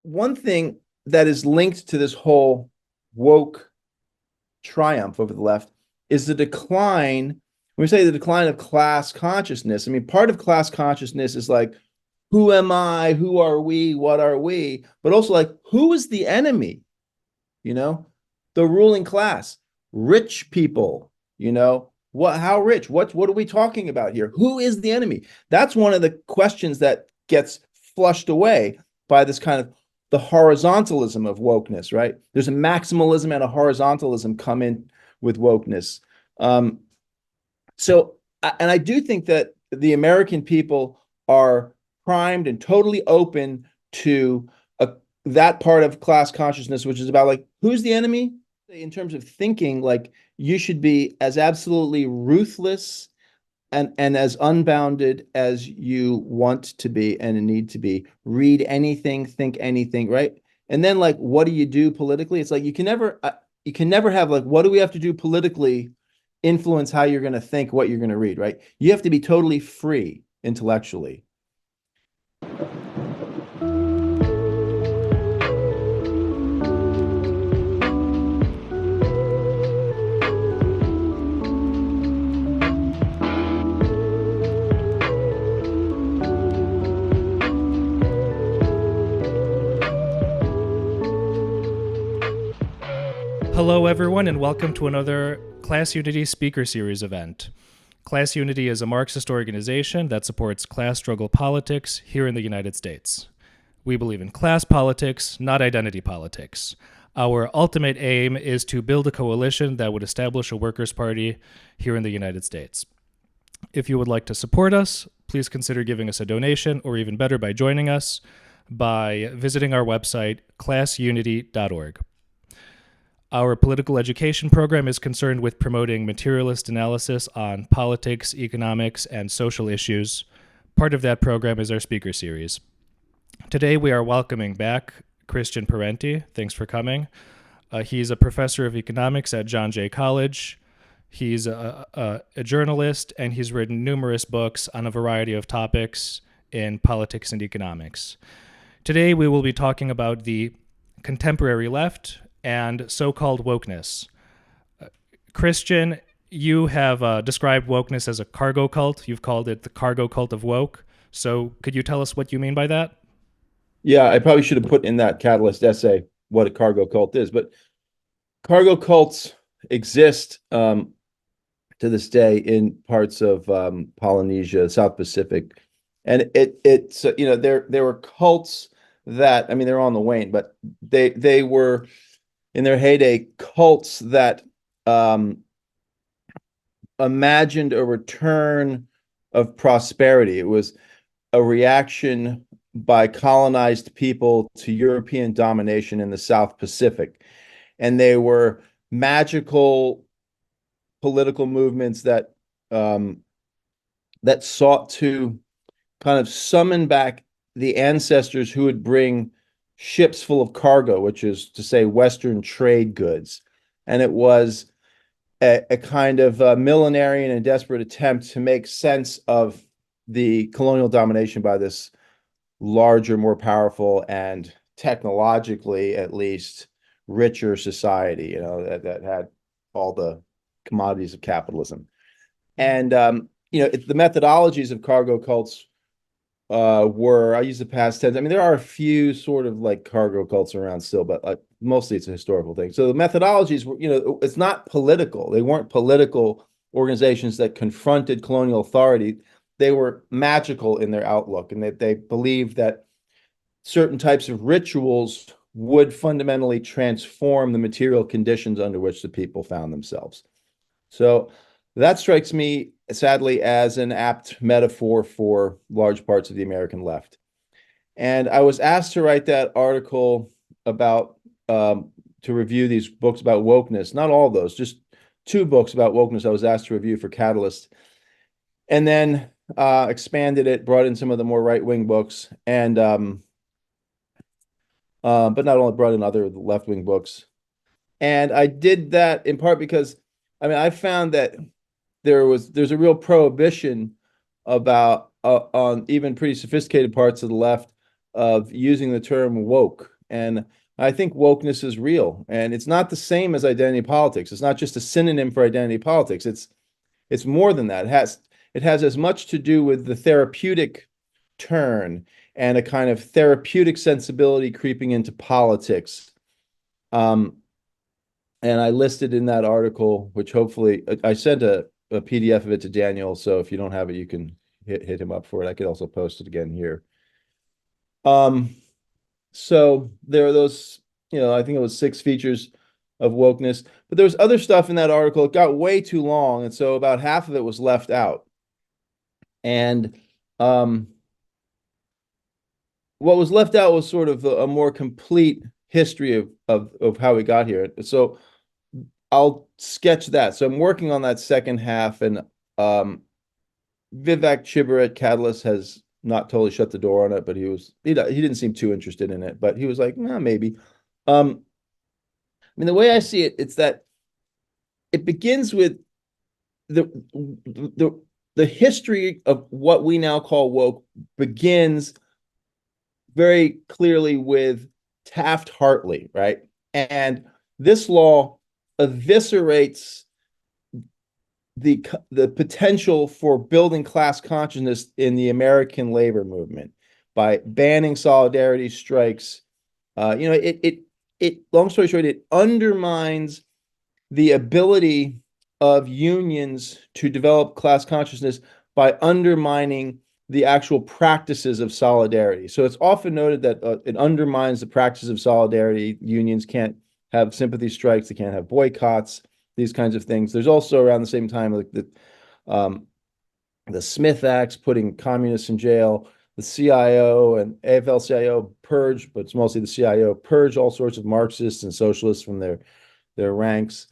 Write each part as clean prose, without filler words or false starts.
one thing that is linked to this whole woke triumph over the left is the decline. When we say the decline of class consciousness, I mean, part of class consciousness is like, who am I? Who are we? What are we? But also, like, who is the enemy? You know, the ruling class, rich people, what, how rich? What are we talking about here? Who is the enemy? That's one of the questions that gets flushed away by this kind of the horizontalism of wokeness, right? There's a maximalism and a horizontalism come in with wokeness. Um, and I do think that the American people are primed and totally open to that part of class consciousness, which is about like, who's the enemy? In terms of thinking, like you should be as absolutely ruthless and as unbounded as you want to be and need to be. Read anything, think anything, right? And then like, what do you do politically? It's like you can never have like, what do we have to do politically influence how you're going to think, what you're going to read, right? You have to be totally free intellectually. Hello, everyone, and welcome to another Class Unity Speaker Series event. Class Unity is a Marxist organization that supports class struggle politics here in the United States. We believe in class politics, not identity politics. Our ultimate aim is to build a coalition that would establish a workers' party here in the United States. If you would like to support us, please consider giving us a donation, or even better, by joining us by visiting our website, classunity.org. Our political education program is concerned with promoting materialist analysis on politics, economics, and social issues. Part of that program is our speaker series. Today we are welcoming back Christian Parenti. Thanks for coming. He's a professor of economics at John Jay College. He's a journalist, and he's written numerous books on a variety of topics in politics and economics. Today we will be talking about the contemporary left and so-called wokeness. Christian, you have described wokeness as a cargo cult. You've called it the cargo cult of woke. So could you tell us what you mean by that? Yeah, I probably should have put in that Catalyst essay what a cargo cult is, but cargo cults exist to this day in parts of Polynesia, South Pacific, and it's there were cults that, I mean, they're on the wane, but they were in their heyday cults that imagined a return of prosperity. It was a reaction by colonized people to European domination in the South Pacific. And they were magical political movements that that sought to kind of summon back the ancestors who would bring ships full of cargo, which is to say Western trade goods. And it was a kind of millenarian and desperate attempt to make sense of the colonial domination by this larger, more powerful, and technologically, at least, richer society, that had all the commodities of capitalism. And, the methodologies of cargo cults I use the past tense. I mean, there are a few sort of like cargo cults around still, but mostly it's a historical thing. So the methodologies were, it's not political. They weren't political organizations that confronted colonial authority. They were magical in their outlook, and they believed that certain types of rituals would fundamentally transform the material conditions under which the people found themselves. So that strikes me, sadly, as an apt metaphor for large parts of the American left. And I was asked to write that article about, to review these books about wokeness, not all those, just two books about wokeness I was asked to review for Catalyst. And then expanded it, brought in some of the more right-wing books, and but not only brought in other left-wing books. And I did that in part because, I mean, I found that there's a real prohibition about on even pretty sophisticated parts of the left of using the term woke And I think wokeness is real, and it's not the same as identity politics. It's not just a synonym for identity politics. It's more than that. It has as much to do with the therapeutic turn and a kind of therapeutic sensibility creeping into politics. Um, and I listed in that article, which hopefully I sent a PDF of it to Daniel. So if you don't have it, you can hit him up for it. I could also post it again here. Um, so there are those, I think it was 6 features of wokeness, but there was other stuff in that article. It got way too long, and so about half of it was left out. And um, what was left out was sort of a more complete history of how we got here. So I'll sketch that. So I'm working on that second half, and um, Vivek Chibber at Catalyst has not totally shut the door on it, but he didn't seem too interested in it, but he was like, maybe. I mean, the way I see it, it's that it begins with the the the history of what we now call woke begins very clearly with Taft-Hartley, right? And this law eviscerates the potential for building class consciousness in the American labor movement by banning solidarity strikes. It long story short, it undermines the ability of unions to develop class consciousness by undermining the actual practices of solidarity. So it's often noted that it undermines the practice of solidarity. Unions can't have sympathy strikes, they can't have boycotts, these kinds of things. There's also around the same time like the Smith Acts putting communists in jail, the CIO and AFL-CIO purge, but it's mostly the CIO, purge all sorts of Marxists and socialists from their ranks.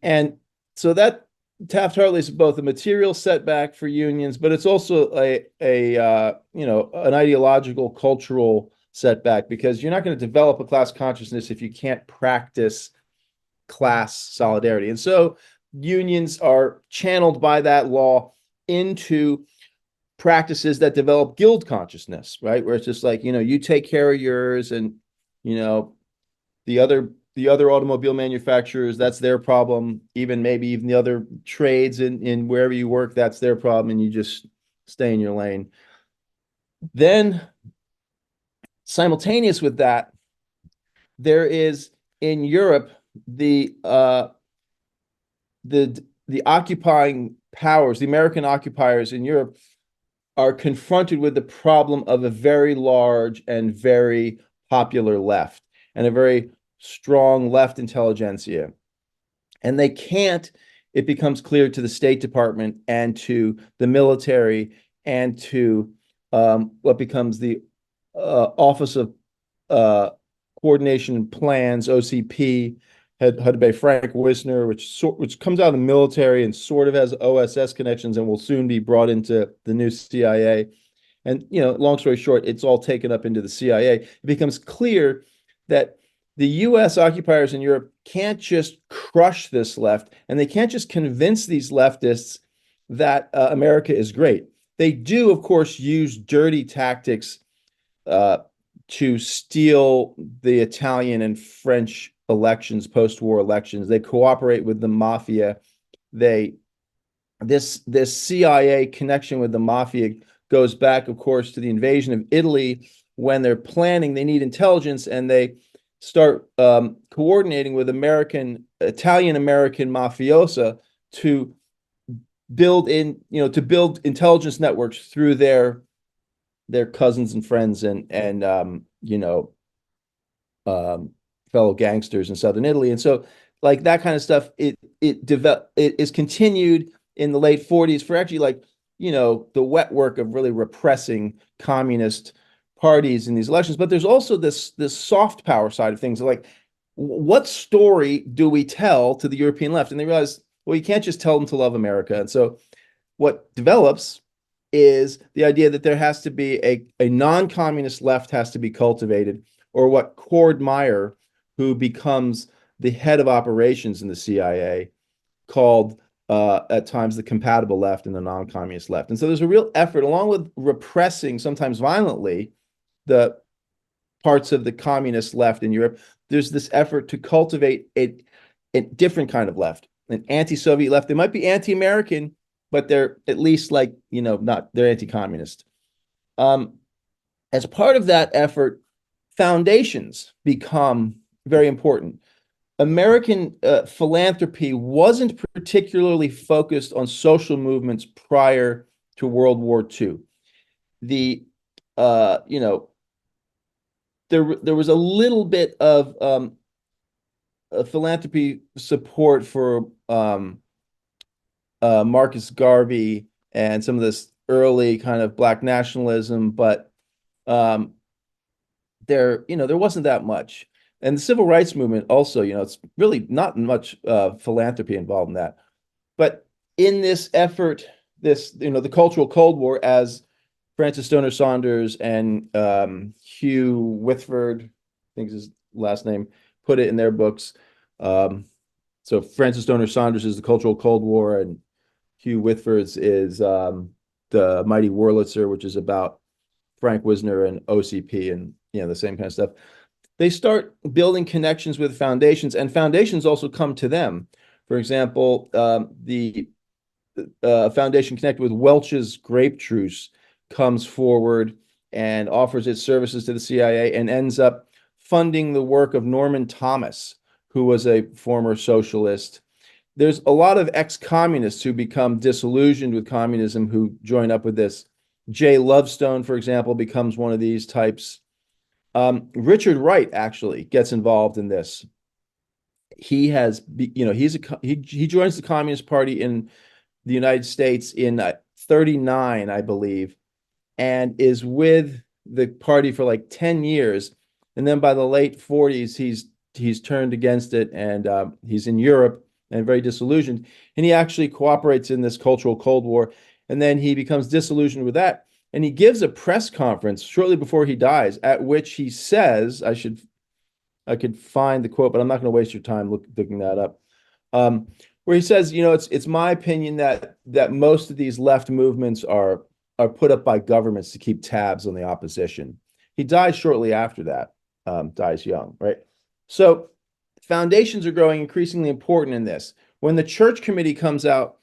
And so that Taft-Hartley is both a material setback for unions, but it's also an ideological, cultural setback, because you're not going to develop a class consciousness if you can't practice class solidarity. And so unions are channeled by that law into practices that develop guild consciousness, right? Where it's just like, you take care of yours, and, the other automobile manufacturers, that's their problem. Maybe even the other trades in wherever you work, that's their problem, and you just stay in your lane. Then simultaneous with that, there is in Europe the occupying powers, the American occupiers in Europe, are confronted with the problem of a very large and very popular left and a very strong left intelligentsia. And it becomes clear to the State Department and to the military and to what becomes the Office of Coordination and Plans, OCP, headed by Frank Wisner, which comes out of the military and sort of has OSS connections and will soon be brought into the new CIA. And, long story short, it's all taken up into the CIA. It becomes clear that the U.S. occupiers in Europe can't just crush this left, and they can't just convince these leftists that America is great. They do, of course, use dirty tactics to steal the Italian and French elections, post-war elections. They cooperate with the mafia. This CIA connection with the mafia goes back, of course, to the invasion of Italy. When they're planning, they need intelligence, and they start coordinating with Italian-American mafiosa to build intelligence networks through their cousins and friends and fellow gangsters in southern Italy. And so, like, that kind of stuff, it is continued in the late 40s for actually, the wet work of really repressing communist parties in these elections. But there's also this soft power side of things, like, what story do we tell to the European left? And they realize, well, you can't just tell them to love America. And so what develops is the idea that there has to be a non-communist left has to be cultivated, or what Cord Meyer, who becomes the head of operations in the CIA, called at times the compatible left and the non-communist left. And so there's a real effort, along with repressing, sometimes violently, the parts of the communist left in Europe, there's this effort to cultivate a different kind of left, an anti-Soviet left. They might be anti-American, but they're at least like, not, they're anti-communist. Um, as part of that effort, foundations become very important. American philanthropy wasn't particularly focused on social movements prior to World War II. The you know there was a little bit of philanthropy support for Marcus Garvey and some of this early kind of Black nationalism, but um, there wasn't that much. And the civil rights movement also, it's really not much philanthropy involved in that. But in this effort, the Cultural Cold War, as Francis Stoner Saunders and Hugh Whitford, I think is his last name, put it in their books. So Francis Stoner Saunders is the Cultural Cold War, and Hugh Whitford's is the Mighty Wurlitzer, which is about Frank Wisner and OCP and the same kind of stuff. They start building connections with foundations, and foundations also come to them. For example, the foundation connected with Welch's Grape Truce comes forward and offers its services to the CIA and ends up funding the work of Norman Thomas, who was a former socialist. There's a lot of ex-communists who become disillusioned with communism who join up with this. Jay Lovestone, for example, becomes one of these types. Richard Wright actually gets involved in this. He has, he joins the Communist Party in the United States in 39, I believe, and is with the party for like 10 years. And then by the late 40s, he's turned against it, and he's in Europe and very disillusioned. And he actually cooperates in this Cultural Cold War. And then he becomes disillusioned with that. And he gives a press conference shortly before he dies, at which he says, I could find the quote, but I'm not going to waste your time looking that up. Where he says, it's my opinion that most of these left movements are put up by governments to keep tabs on the opposition. He dies shortly after that, dies young, right? So foundations are growing increasingly important in this. When the Church Committee comes out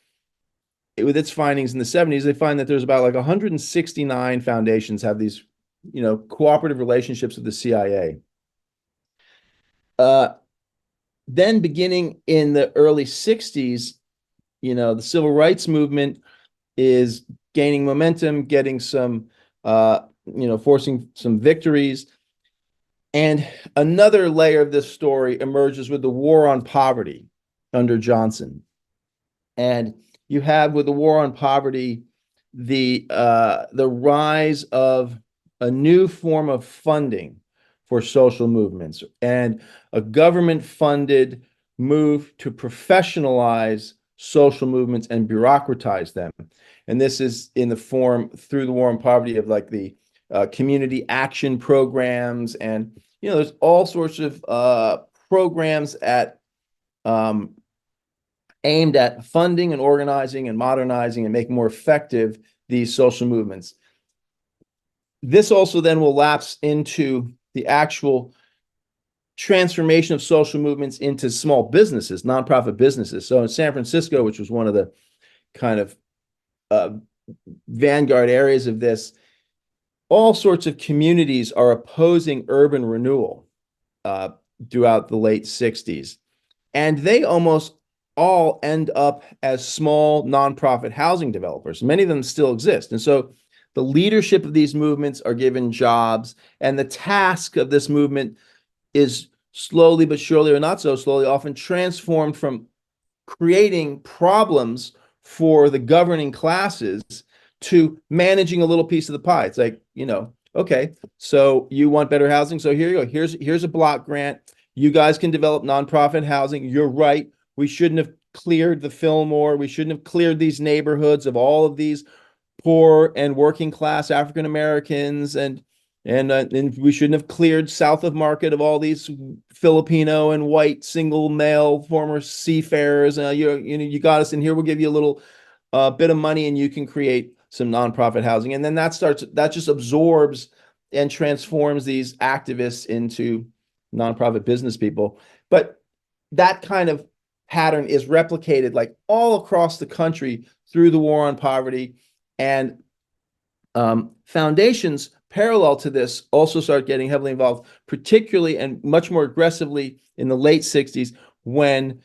with its findings in the 70s, they find that there's about like 169 foundations have these, cooperative relationships with the CIA. Then beginning in the early 60s, the civil rights movement is gaining momentum, getting some, forcing some victories. And another layer of this story emerges with the war on poverty under Johnson. And you have, with the war on poverty, the rise of a new form of funding for social movements and a government-funded move to professionalize social movements and bureaucratize them. And this is in the form, through the war on poverty, of like the community action programs. And, there's all sorts of programs aimed at funding and organizing and modernizing and making more effective these social movements. This also then will lapse into the actual transformation of social movements into small businesses, nonprofit businesses. So in San Francisco, which was one of the kind of vanguard areas of this, all sorts of communities are opposing urban renewal throughout the late 60s. And they almost all end up as small nonprofit housing developers. Many of them still exist. And so the leadership of these movements are given jobs, and the task of this movement is slowly but surely, or not so slowly, often transformed from creating problems for the governing classes to managing a little piece of the pie. It's like, okay, so you want better housing, so here you go. Here's a block grant. You guys can develop nonprofit housing. You're right. We shouldn't have cleared the Fillmore. We shouldn't have cleared these neighborhoods of all of these poor and working class African Americans, and we shouldn't have cleared south of Market of all these Filipino and white single male former seafarers. You got us in here. We'll give you a little bit of money, and you can create some nonprofit housing. And then that just absorbs and transforms these activists into nonprofit business people. But that kind of pattern is replicated like all across the country through the war on poverty. And foundations parallel to this also start getting heavily involved, particularly and much more aggressively in the late 60s when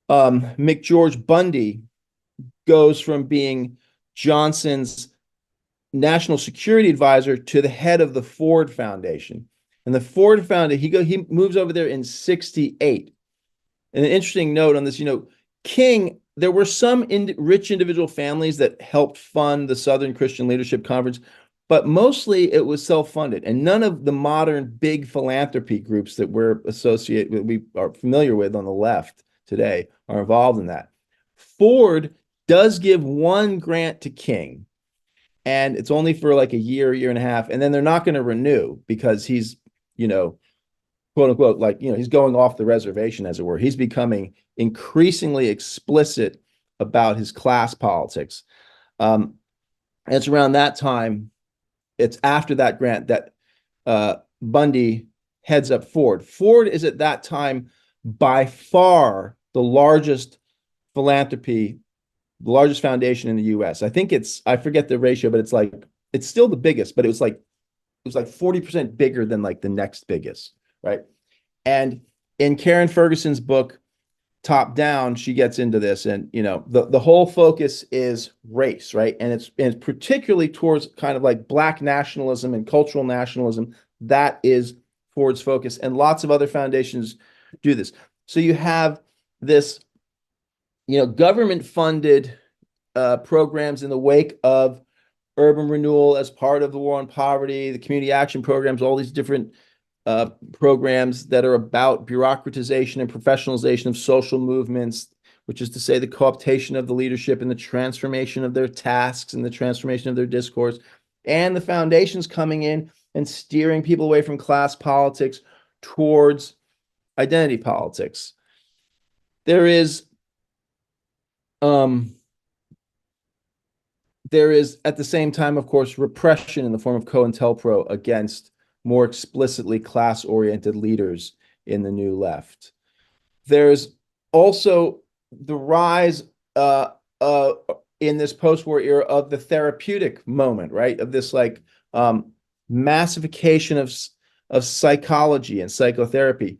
McGeorge Bundy goes from being Johnson's national security advisor to the head of the Ford Foundation. And the Ford Foundation, he moves over there in 68. And an interesting note on this, King, there were some rich individual families that helped fund the Southern Christian Leadership Conference, but mostly it was self-funded. And none of the modern big philanthropy groups that we are familiar with on the left today are involved in that. Ford does give one grant to King, and it's only for like a year and a half, and then they're not going to renew because he's, quote unquote, like, he's going off the reservation, as it were. He's becoming increasingly explicit about his class politics. And it's around that time, it's after that grant that Bundy heads up Ford. Ford is at that time by far the largest philanthropy, the largest foundation in the US. I think I forget the ratio, but it's still the biggest, but it was like 40% bigger than like the next biggest, right? And in Karen Ferguson's book, Top Down, she gets into this, and the whole focus is race, right? And it's particularly towards kind of like Black nationalism and cultural nationalism. That is Ford's focus, and lots of other foundations do this. So you have this, government-funded programs in the wake of urban renewal as part of the war on poverty, the community action programs, all these different programs that are about bureaucratization and professionalization of social movements, which is to say the cooptation of the leadership and the transformation of their tasks and the transformation of their discourse, and the foundations coming in and steering people away from class politics towards identity politics. There is at the same time, of course, repression in the form of COINTELPRO against more explicitly class-oriented leaders in the New Left. There's also the rise in this post-war era of the therapeutic moment, right? Of this like massification of psychology and psychotherapy.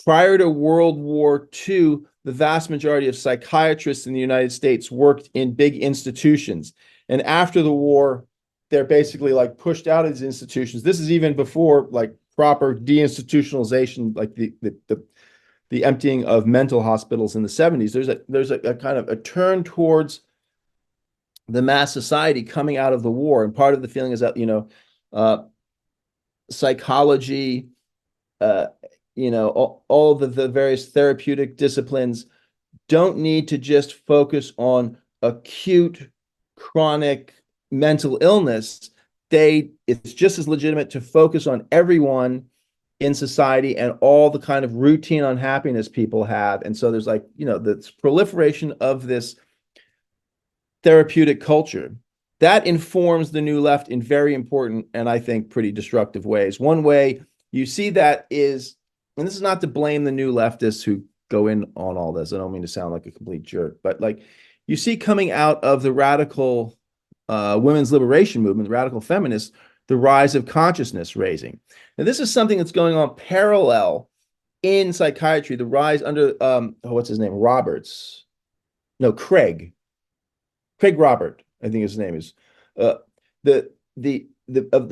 Prior to World War II, the vast majority of psychiatrists in the United States worked in big institutions. And after the war, they're basically like pushed out of these institutions. This is even before like proper deinstitutionalization, like the emptying of mental hospitals in the 70s. There's a kind of a turn towards the mass society coming out of the war. And part of the feeling is that, psychology, all of the various therapeutic disciplines don't need to just focus on acute, chronic mental illness. It's just as legitimate to focus on everyone in society and all the kind of routine unhappiness people have. And so there's like, the proliferation of this therapeutic culture that informs the New Left in very important and I think pretty destructive ways. One way you see that is, and this is not to blame the New Leftists who go in on all this, I don't mean to sound like a complete jerk, but like you see coming out of the radical women's liberation movement, the radical feminists, the rise of consciousness raising. And this is something that's going on parallel in psychiatry, the rise under, what's his name? Craig Robert, I think his name is, the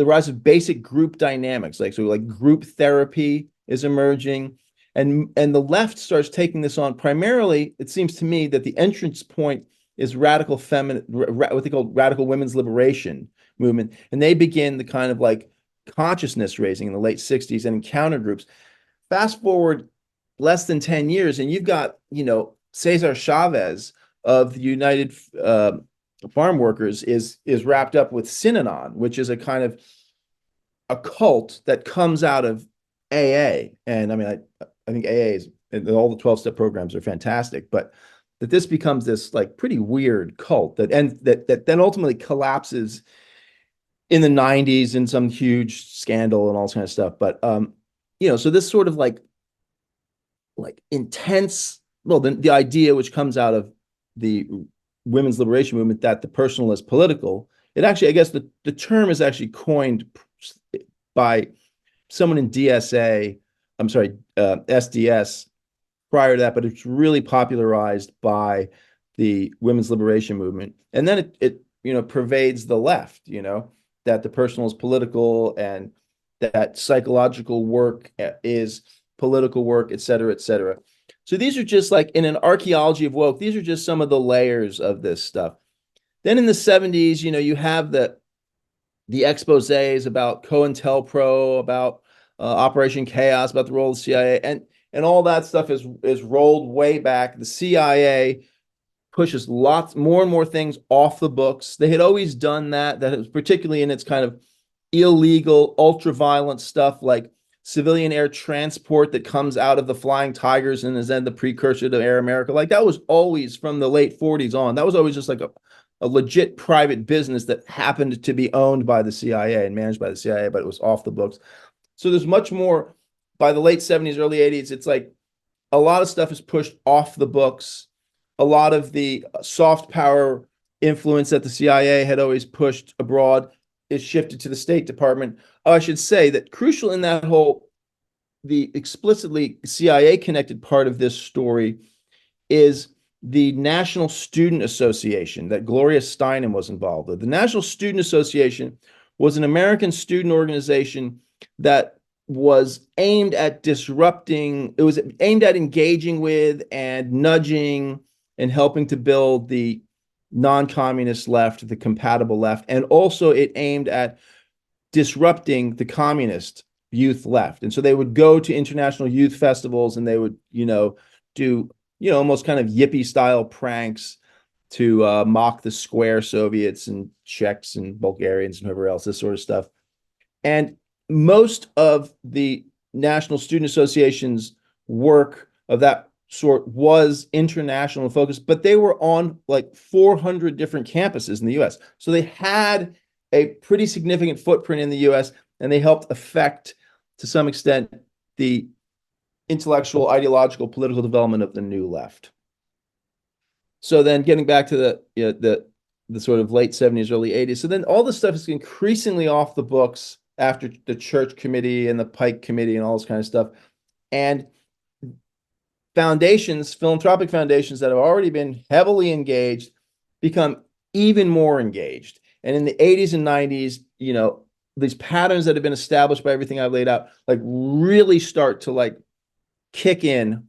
rise of basic group dynamics, like group therapy is emerging, and the left starts taking this on. Primarily, it seems to me that the entrance point is radical what they call radical women's liberation movement, and they begin the kind of like consciousness raising in the late 60s and encounter groups. Fast forward less than 10 years, and you've got Cesar Chavez of the United Farm Workers is wrapped up with Synanon, which is a kind of a cult that comes out of AA. And I mean, I think AA is, and all the 12-step programs are fantastic, but that this becomes this like pretty weird cult that then ultimately collapses in the 90s in some huge scandal and all this kind of stuff. But so this sort of like intense, well, the idea which comes out of the women's liberation movement that the personal is political, it actually, I guess the term is actually coined by someone in DSA, I'm sorry, SDS prior to that, but it's really popularized by the women's liberation movement. And then it pervades the left, that the personal is political and that psychological work is political work, et cetera, et cetera. So these are just like in an archaeology of woke, these are just some of the layers of this stuff. Then in the 70s, you have the exposés about COINTELPRO, about Operation Chaos, about the role of the CIA, and all that stuff is rolled way back. The CIA pushes lots more and more things off the books. They had always done that was particularly in its kind of illegal, ultra-violent stuff like civilian air transport that comes out of the Flying Tigers and is then the precursor to Air America. Like that was always from the late 40s on. That was always just like a legit private business that happened to be owned by the CIA and managed by the CIA, but it was off the books. So there's much more by the late 70s, early 80s. It's like a lot of stuff is pushed off the books. A lot of the soft power influence that the CIA had always pushed abroad is shifted to the State Department. Oh, I should say that crucial in that the explicitly CIA connected part of this story is the National Student Association that Gloria Steinem was involved with. The National Student Association was an American student organization that was aimed at disrupting, it was aimed at engaging with and nudging and helping to build the non-communist left, the compatible left, and also it aimed at disrupting the communist youth left. And so they would go to international youth festivals and they would, do, almost kind of yippie style pranks to mock the square Soviets and Czechs and Bulgarians and whoever else, this sort of stuff. And most of the National Student Association's work of that sort was international focus, but they were on like 400 different campuses in the US. So they had a pretty significant footprint in the US, and they helped affect, to some extent, the intellectual, ideological, political development of the new left. So then getting back to the sort of late 70s, early 80s. So then all this stuff is increasingly off the books after the Church Committee and the Pike Committee and all this kind of stuff. And foundations, philanthropic foundations that have already been heavily engaged become even more engaged. And in the 80s and 90s, these patterns that have been established by everything I've laid out, like really start to like kick in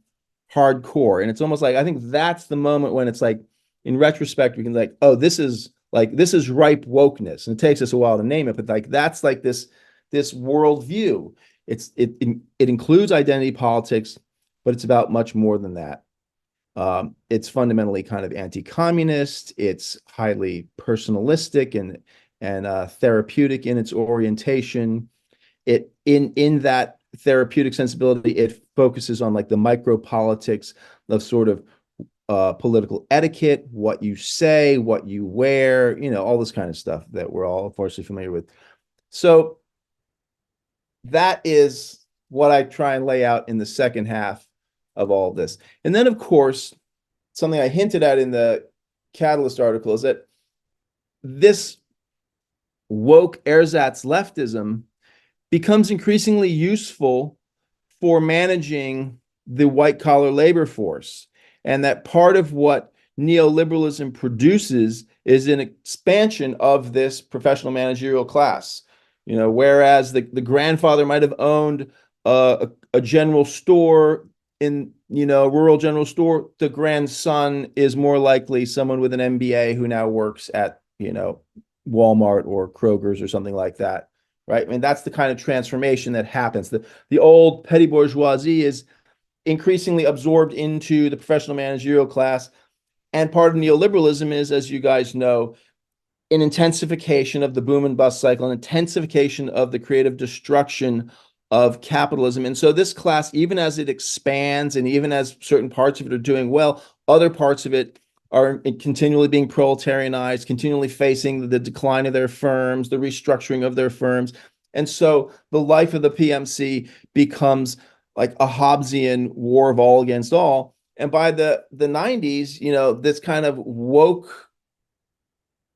hardcore. And it's almost like, I think that's the moment when it's like, in retrospect, we can like, oh, this is ripe wokeness. And it takes us a while to name it, but like, that's like this worldview. It includes identity politics, but it's about much more than that. It's fundamentally kind of anti-communist. It's highly personalistic and therapeutic in its orientation. In that therapeutic sensibility, it focuses on like the micropolitics of sort of political etiquette, what you say, what you wear, all this kind of stuff that we're all unfortunately familiar with. So that is what I try and lay out in the second half of all of this. And then, of course, something I hinted at in the Catalyst article is that this woke ersatz leftism becomes increasingly useful for managing the white-collar labor force. And that part of what neoliberalism produces is an expansion of this professional managerial class. Whereas the grandfather might have owned a general store in, rural general store, the grandson is more likely someone with an MBA who now works at, Walmart or Kroger's or something like that, right? I mean, that's the kind of transformation that happens. The old petty bourgeoisie is increasingly absorbed into the professional managerial class. And part of neoliberalism is, as you guys know, an intensification of the boom and bust cycle, an intensification of the creative destruction of capitalism. And so this class, even as it expands and even as certain parts of it are doing well, other parts of it are continually being proletarianized, continually facing the decline of their firms, the restructuring of their firms. And so the life of the PMC becomes like a Hobbesian war of all against all. And by the 90s, this kind of woke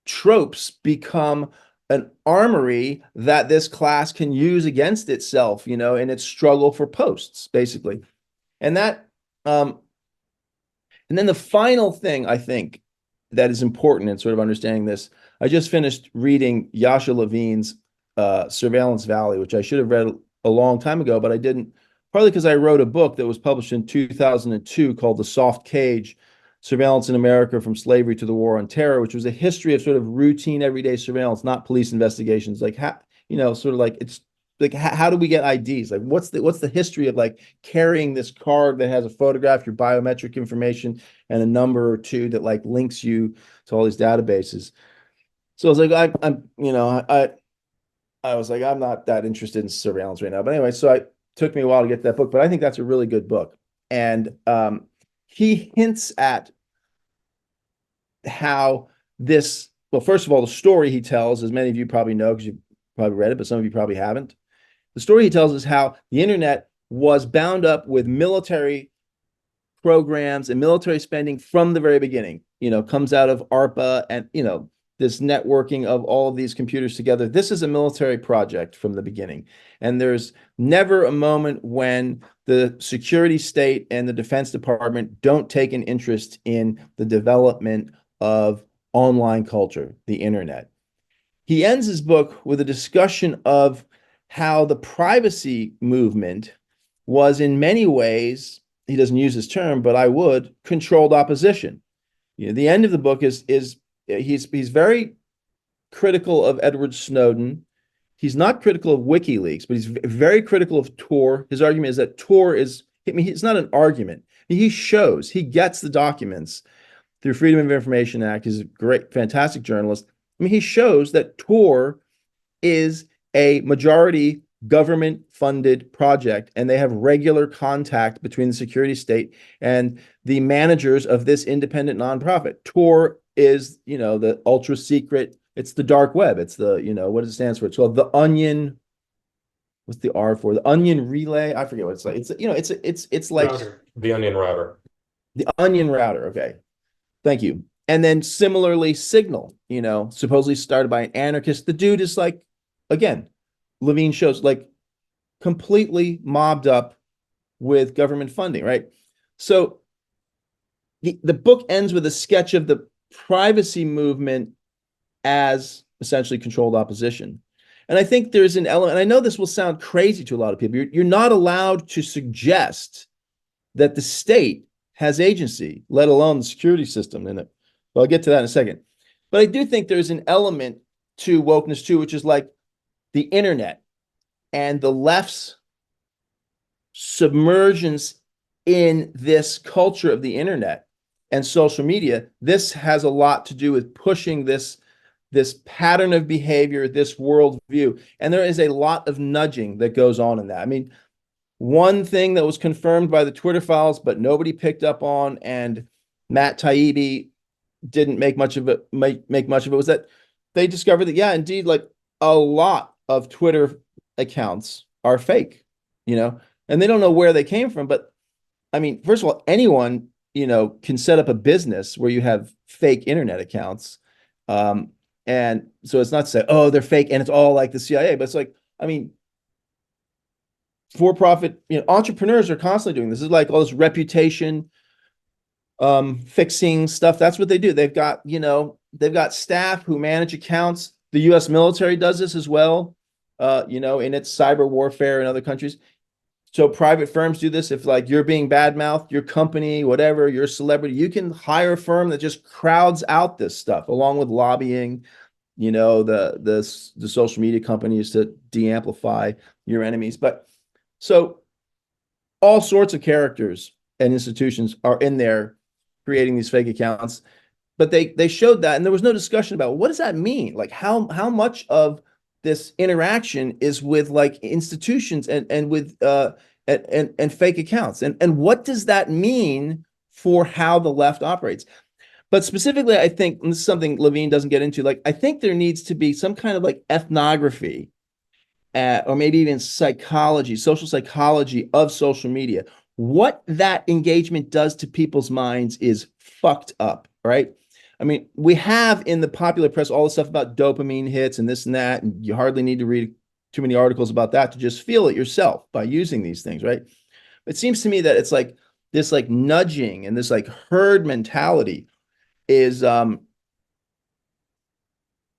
tropes become an armory that this class can use against itself, in its struggle for posts, basically. And that and then the final thing I think that is important in sort of understanding this, I just finished reading Yasha Levine's Surveillance Valley, which I should have read a long time ago, but I didn't, partly because I wrote a book that was published in 2002 called The Soft Cage: Surveillance in America from Slavery to the War on Terror, which was a history of sort of routine everyday surveillance, not police investigations. Like, sort of like it's like how do we get IDs? Like what's the history of like carrying this card that has a photograph, your biometric information, and a number or two that like links you to all these databases. So I was like, I was like, I'm not that interested in surveillance right now. But anyway, so it took me a while to get that book, but I think that's a really good book. And he hints at how this, well, first of all, the story he tells, as many of you probably know because you probably read it, but some of you probably haven't. The story he tells is how the internet was bound up with military programs and military spending from the very beginning. Comes out of ARPA and, this networking of all of these computers together. This is a military project from the beginning. And there's never a moment when the security state and the Defense Department don't take an interest in the development of online culture, the internet. He ends his book with a discussion of how the privacy movement was in many ways, he doesn't use this term, but I would, controlled opposition. The end of the book is he's very critical of Edward Snowden. He's not critical of WikiLeaks, but he's very critical of Tor. His argument is that Tor is, it's not an argument. He gets the documents through Freedom of Information Act. He's a great, fantastic journalist. He shows that Tor is a majority government-funded project, and they have regular contact between the security state and the managers of this independent nonprofit. Tor is, the ultra secret. It's the dark web. It's the, what it stands for. It's called the Onion. What's the R for? The Onion Relay. I forget what it's like. It's like router. The Onion router. The Onion router. Okay, thank you. And then similarly, Signal. Supposedly started by an anarchist. The dude is like, again, Levine shows like completely mobbed up with government funding, right? So the book ends with a sketch of the privacy movement as essentially controlled opposition. And I think there's an element, and I know this will sound crazy to a lot of people. You're not allowed to suggest that the state has agency, let alone the security system in it. Well, I'll get to that in a second. But I do think there's an element to wokeness too, which is like the internet and the left's submergence in this culture of the internet and social media. This has a lot to do with pushing this pattern of behavior, this worldview. And there is a lot of nudging that goes on in that. I mean, one thing that was confirmed by the Twitter files, but nobody picked up on, and Matt Taibbi didn't make much of it, was that they discovered that, yeah, indeed, like a lot of Twitter accounts are fake, and they don't know where they came from. But I mean, first of all, anyone, can set up a business where you have fake internet accounts. And so it's not to say, oh, they're fake and it's all like the CIA, but it's like, I mean, for-profit, entrepreneurs are constantly doing this. This is like all this reputation fixing stuff. That's what they do. They've got staff who manage accounts. The US military does this as well, in its cyber warfare in other countries. So private firms do this. If like you're being badmouthed, your company, whatever, you're a celebrity, you can hire a firm that just crowds out this stuff along with lobbying, the social media companies to de-amplify your enemies. But so all sorts of characters and institutions are in there creating these fake accounts. But they showed that, and there was no discussion about what does that mean? Like how much of this interaction is with like institutions and with and fake accounts, and what does that mean for how the left operates? but specifically, I think, and this is something Levine doesn't get into, like, I think there needs to be some kind of like ethnography, or maybe even psychology, social psychology of social media. What that engagement does to people's minds is fucked up, right? I mean, we have in the popular press all the stuff about dopamine hits and this and that, and you hardly need to read too many articles about that to just feel it yourself by using these things, right? It seems to me that it's like this like nudging and this like herd mentality is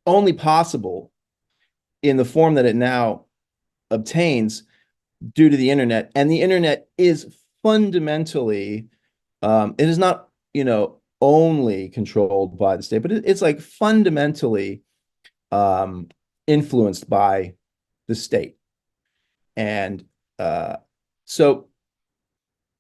only possible in the form that it now obtains due to the internet. And the internet is fundamentally, it is not, only controlled by the state, but it's like fundamentally influenced by the state. And so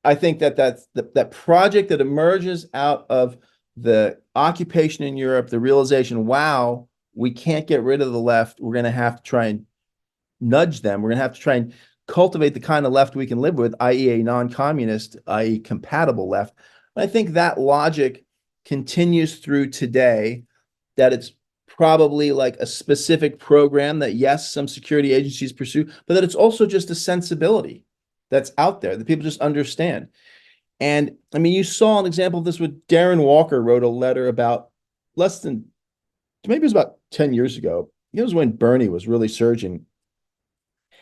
I think that project that emerges out of the occupation in Europe, the realization, wow, we can't get rid of the left. We're going to have to try and nudge them. We're going to have to try and cultivate the kind of left we can live with, i.e., a non-communist, i.e., compatible left. And I think that logic continues through today, that it's probably like a specific program that, yes, some security agencies pursue, but that it's also just a sensibility that's out there that people just understand. And I mean, you saw an example of this with Darren Walker wrote a letter about maybe it was about 10 years ago. It was when Bernie was really surging,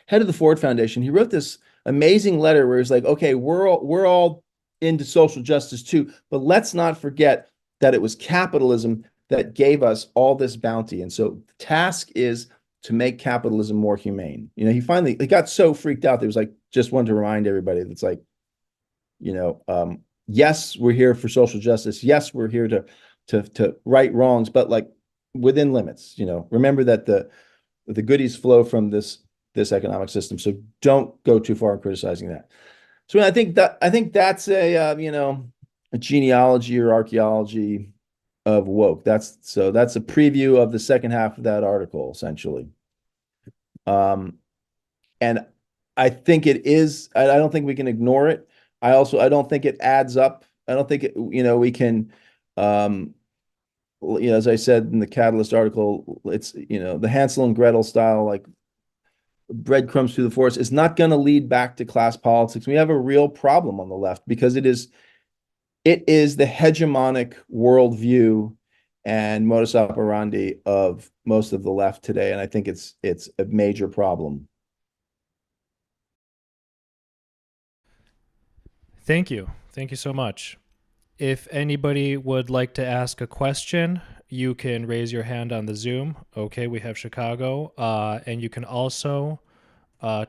head of the Ford Foundation. He wrote this amazing letter where he's like, okay, we're all into social justice too, but let's not forget that it was capitalism that gave us all this bounty. And so the task is to make capitalism more humane. He got so freaked out that he was like, just wanted to remind everybody that's like, yes, we're here for social justice. Yes, we're here to right wrongs, but like within limits. Remember that the goodies flow from this economic system. So don't go too far in criticizing that. So I think that's a genealogy or archaeology of woke. That's a preview of the second half of that article, essentially. And I think it is. I don't think we can ignore it. I don't think it adds up. I don't think we can. As I said in the Catalyst article, it's the Hansel and Gretel style, like breadcrumbs through the forest, is not going to lead back to class politics. We have a real problem on the left because it is the hegemonic worldview and modus operandi of most of the left today, and I think it's a major problem. Thank you. Thank you so much. If anybody would like to ask a question, you can raise your hand on the Zoom. Okay, we have Chicago. And you can also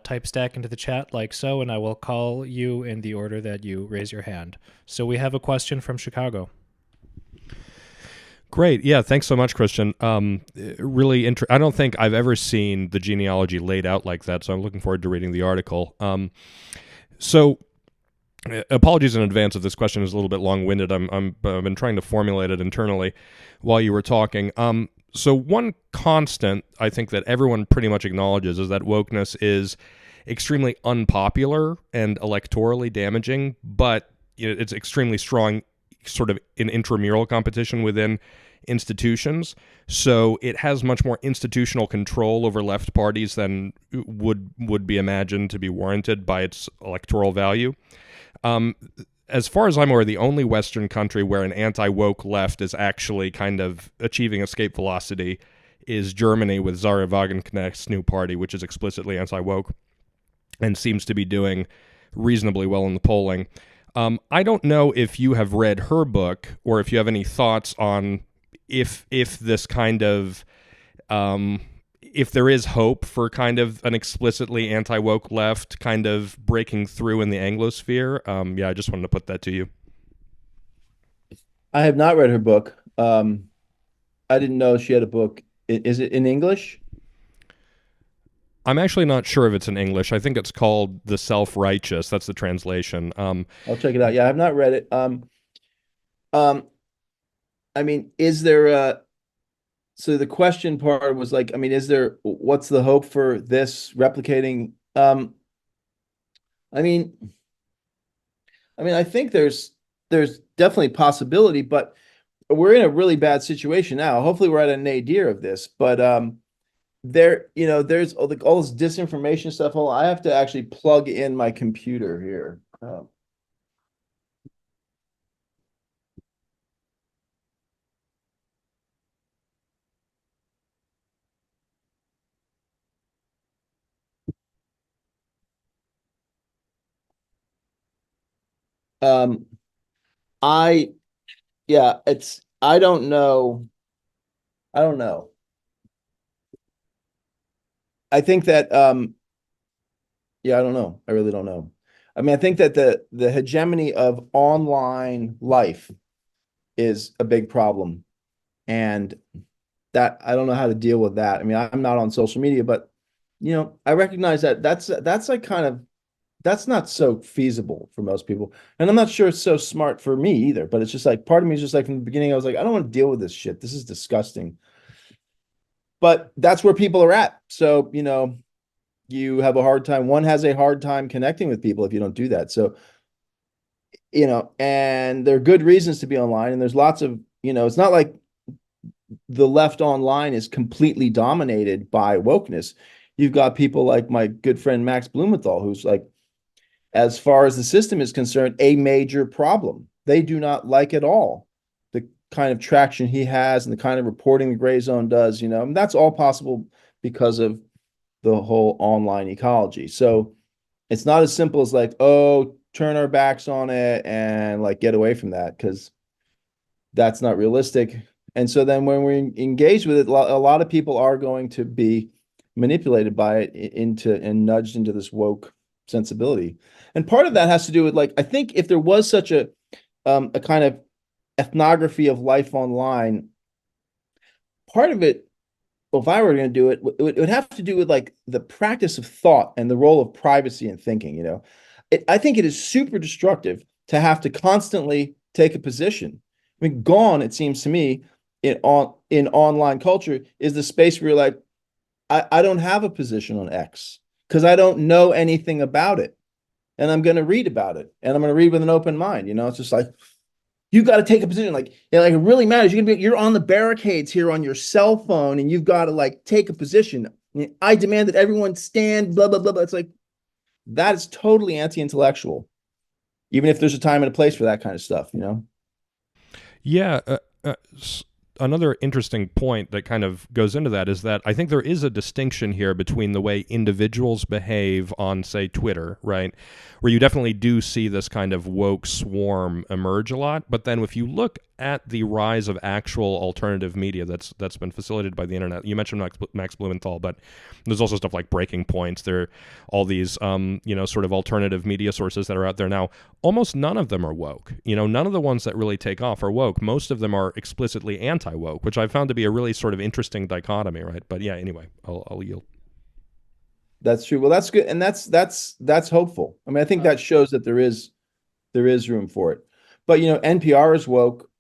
type stack into the chat like so, and I will call you in the order that you raise your hand. So we have a question from Chicago. Great. Yeah, thanks so much, Christian. Really I don't think I've ever seen the genealogy laid out like that, so I'm looking forward to reading the article. So apologies in advance if this question is a little bit long-winded. I've been trying to formulate it internally while you were talking. So one constant I think that everyone pretty much acknowledges is that wokeness is extremely unpopular and electorally damaging, but it's extremely strong sort of in intramural competition within institutions. So it has much more institutional control over left parties than would be imagined to be warranted by its electoral value. As far as I'm aware, the only Western country where an anti-woke left is actually kind of achieving escape velocity is Germany with Sarah Wagenknecht's new party, which is explicitly anti-woke and seems to be doing reasonably well in the polling. I don't know if you have read her book or if you have any thoughts on if this kind of if there is hope for kind of an explicitly anti-woke left kind of breaking through in the Anglosphere. I just wanted to put that to you. I have not read her book. I didn't know she had a book. Is it in English? I'm actually not sure if it's in English. I think it's called The Self-Righteous. That's the translation. I'll check it out. Yeah, I have not read it. I mean, is there so the question part was like, I mean, what's the hope for this replicating? I mean, I think there's definitely possibility, but we're in a really bad situation now. Hopefully we're at a nadir of this, but there's all this disinformation stuff. Hold on, I have to actually plug in my computer here. Um, I yeah, it's I don't know. I don't know. I think that yeah, I don't know. I really don't know. I mean, I think that the hegemony of online life is a big problem. And that I don't know how to deal with that. I mean, I'm not on social media, but I recognize that that's like kind of that's not so feasible for most people. And I'm not sure it's so smart for me either, but it's just like part of me is just like from the beginning, I was like, I don't want to deal with this shit. This is disgusting. But that's where people are at. So, you have a hard time. One has a hard time connecting with people if you don't do that. So, and there are good reasons to be online. And there's lots of, it's not like the left online is completely dominated by wokeness. You've got people like my good friend Max Blumenthal, who's like, as far as the system is concerned, a major problem. They do not like at all the kind of traction he has and the kind of reporting the Gray Zone does, and that's all possible because of the whole online ecology. So it's not as simple as like, oh, turn our backs on it and like get away from that, because that's not realistic. And so then when we engage with it, a lot of people are going to be manipulated by it into and nudged into this woke sensibility. And part of that has to do with, like, I think if there was such a kind of ethnography of life online, part of it, well, if I were going to do it, it would have to do with like the practice of thought and the role of privacy and thinking. I think it is super destructive to have to constantly take a position. I mean, gone, it seems to me, in online culture is the space where you're like, I don't have a position on X because I don't know anything about it. And I'm going to read about it. And I'm going to read with an open mind. It's just like, you got to take a position. Like, like it really matters. You're on the barricades here on your cell phone, and you've got to like take a position. I demand that everyone stand, blah, blah, blah, blah. It's like, that is totally anti-intellectual, even if there's a time and a place for that kind of stuff, Yeah. Another interesting point that kind of goes into that is that I think there is a distinction here between the way individuals behave on, say, Twitter, right, where you definitely do see this kind of woke swarm emerge a lot. But then if you look at the rise of actual alternative media that's been facilitated by the internet, you mentioned Max Blumenthal, but there's also stuff like Breaking Points. There are all these, sort of alternative media sources that are out there now. Almost none of them are woke. None of the ones that really take off are woke. Most of them are explicitly anti-woke, which I found to be a really sort of interesting dichotomy, right? But yeah, anyway, I'll yield. That's true. Well, that's good, and that's hopeful. I mean, I think that shows that there is room for it. But NPR is woke.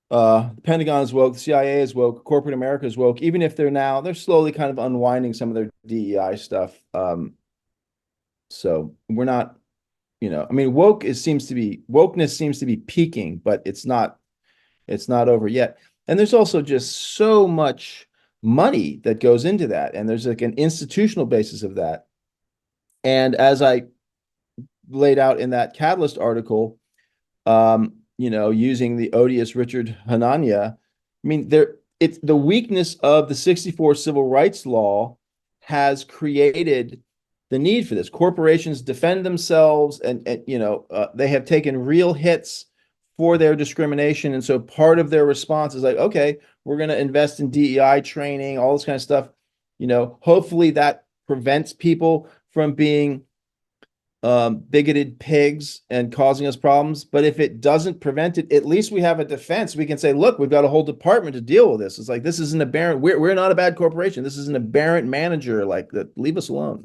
The Pentagon is woke, the CIA is woke, corporate America is woke, even if they're slowly kind of unwinding some of their DEI stuff. So we're not, I mean, wokeness seems to be peaking, but it's not over yet. And there's also just so much money that goes into that. And there's like an institutional basis of that. And as I laid out in that Catalyst article, using the odious Richard Hanania, I mean, it's the weakness of the 64 civil rights law has created the need for this. Corporations defend themselves, and they have taken real hits for their discrimination. And so part of their response is like, okay, we're going to invest in DEI training, all this kind of stuff. Hopefully that prevents people from being bigoted pigs and causing us problems. But if it doesn't prevent it, at least we have a defense. We can say, look, we've got a whole department to deal with this. It's like, this is an aberrant, we're not a bad corporation. This is an aberrant manager, like that. Leave us alone.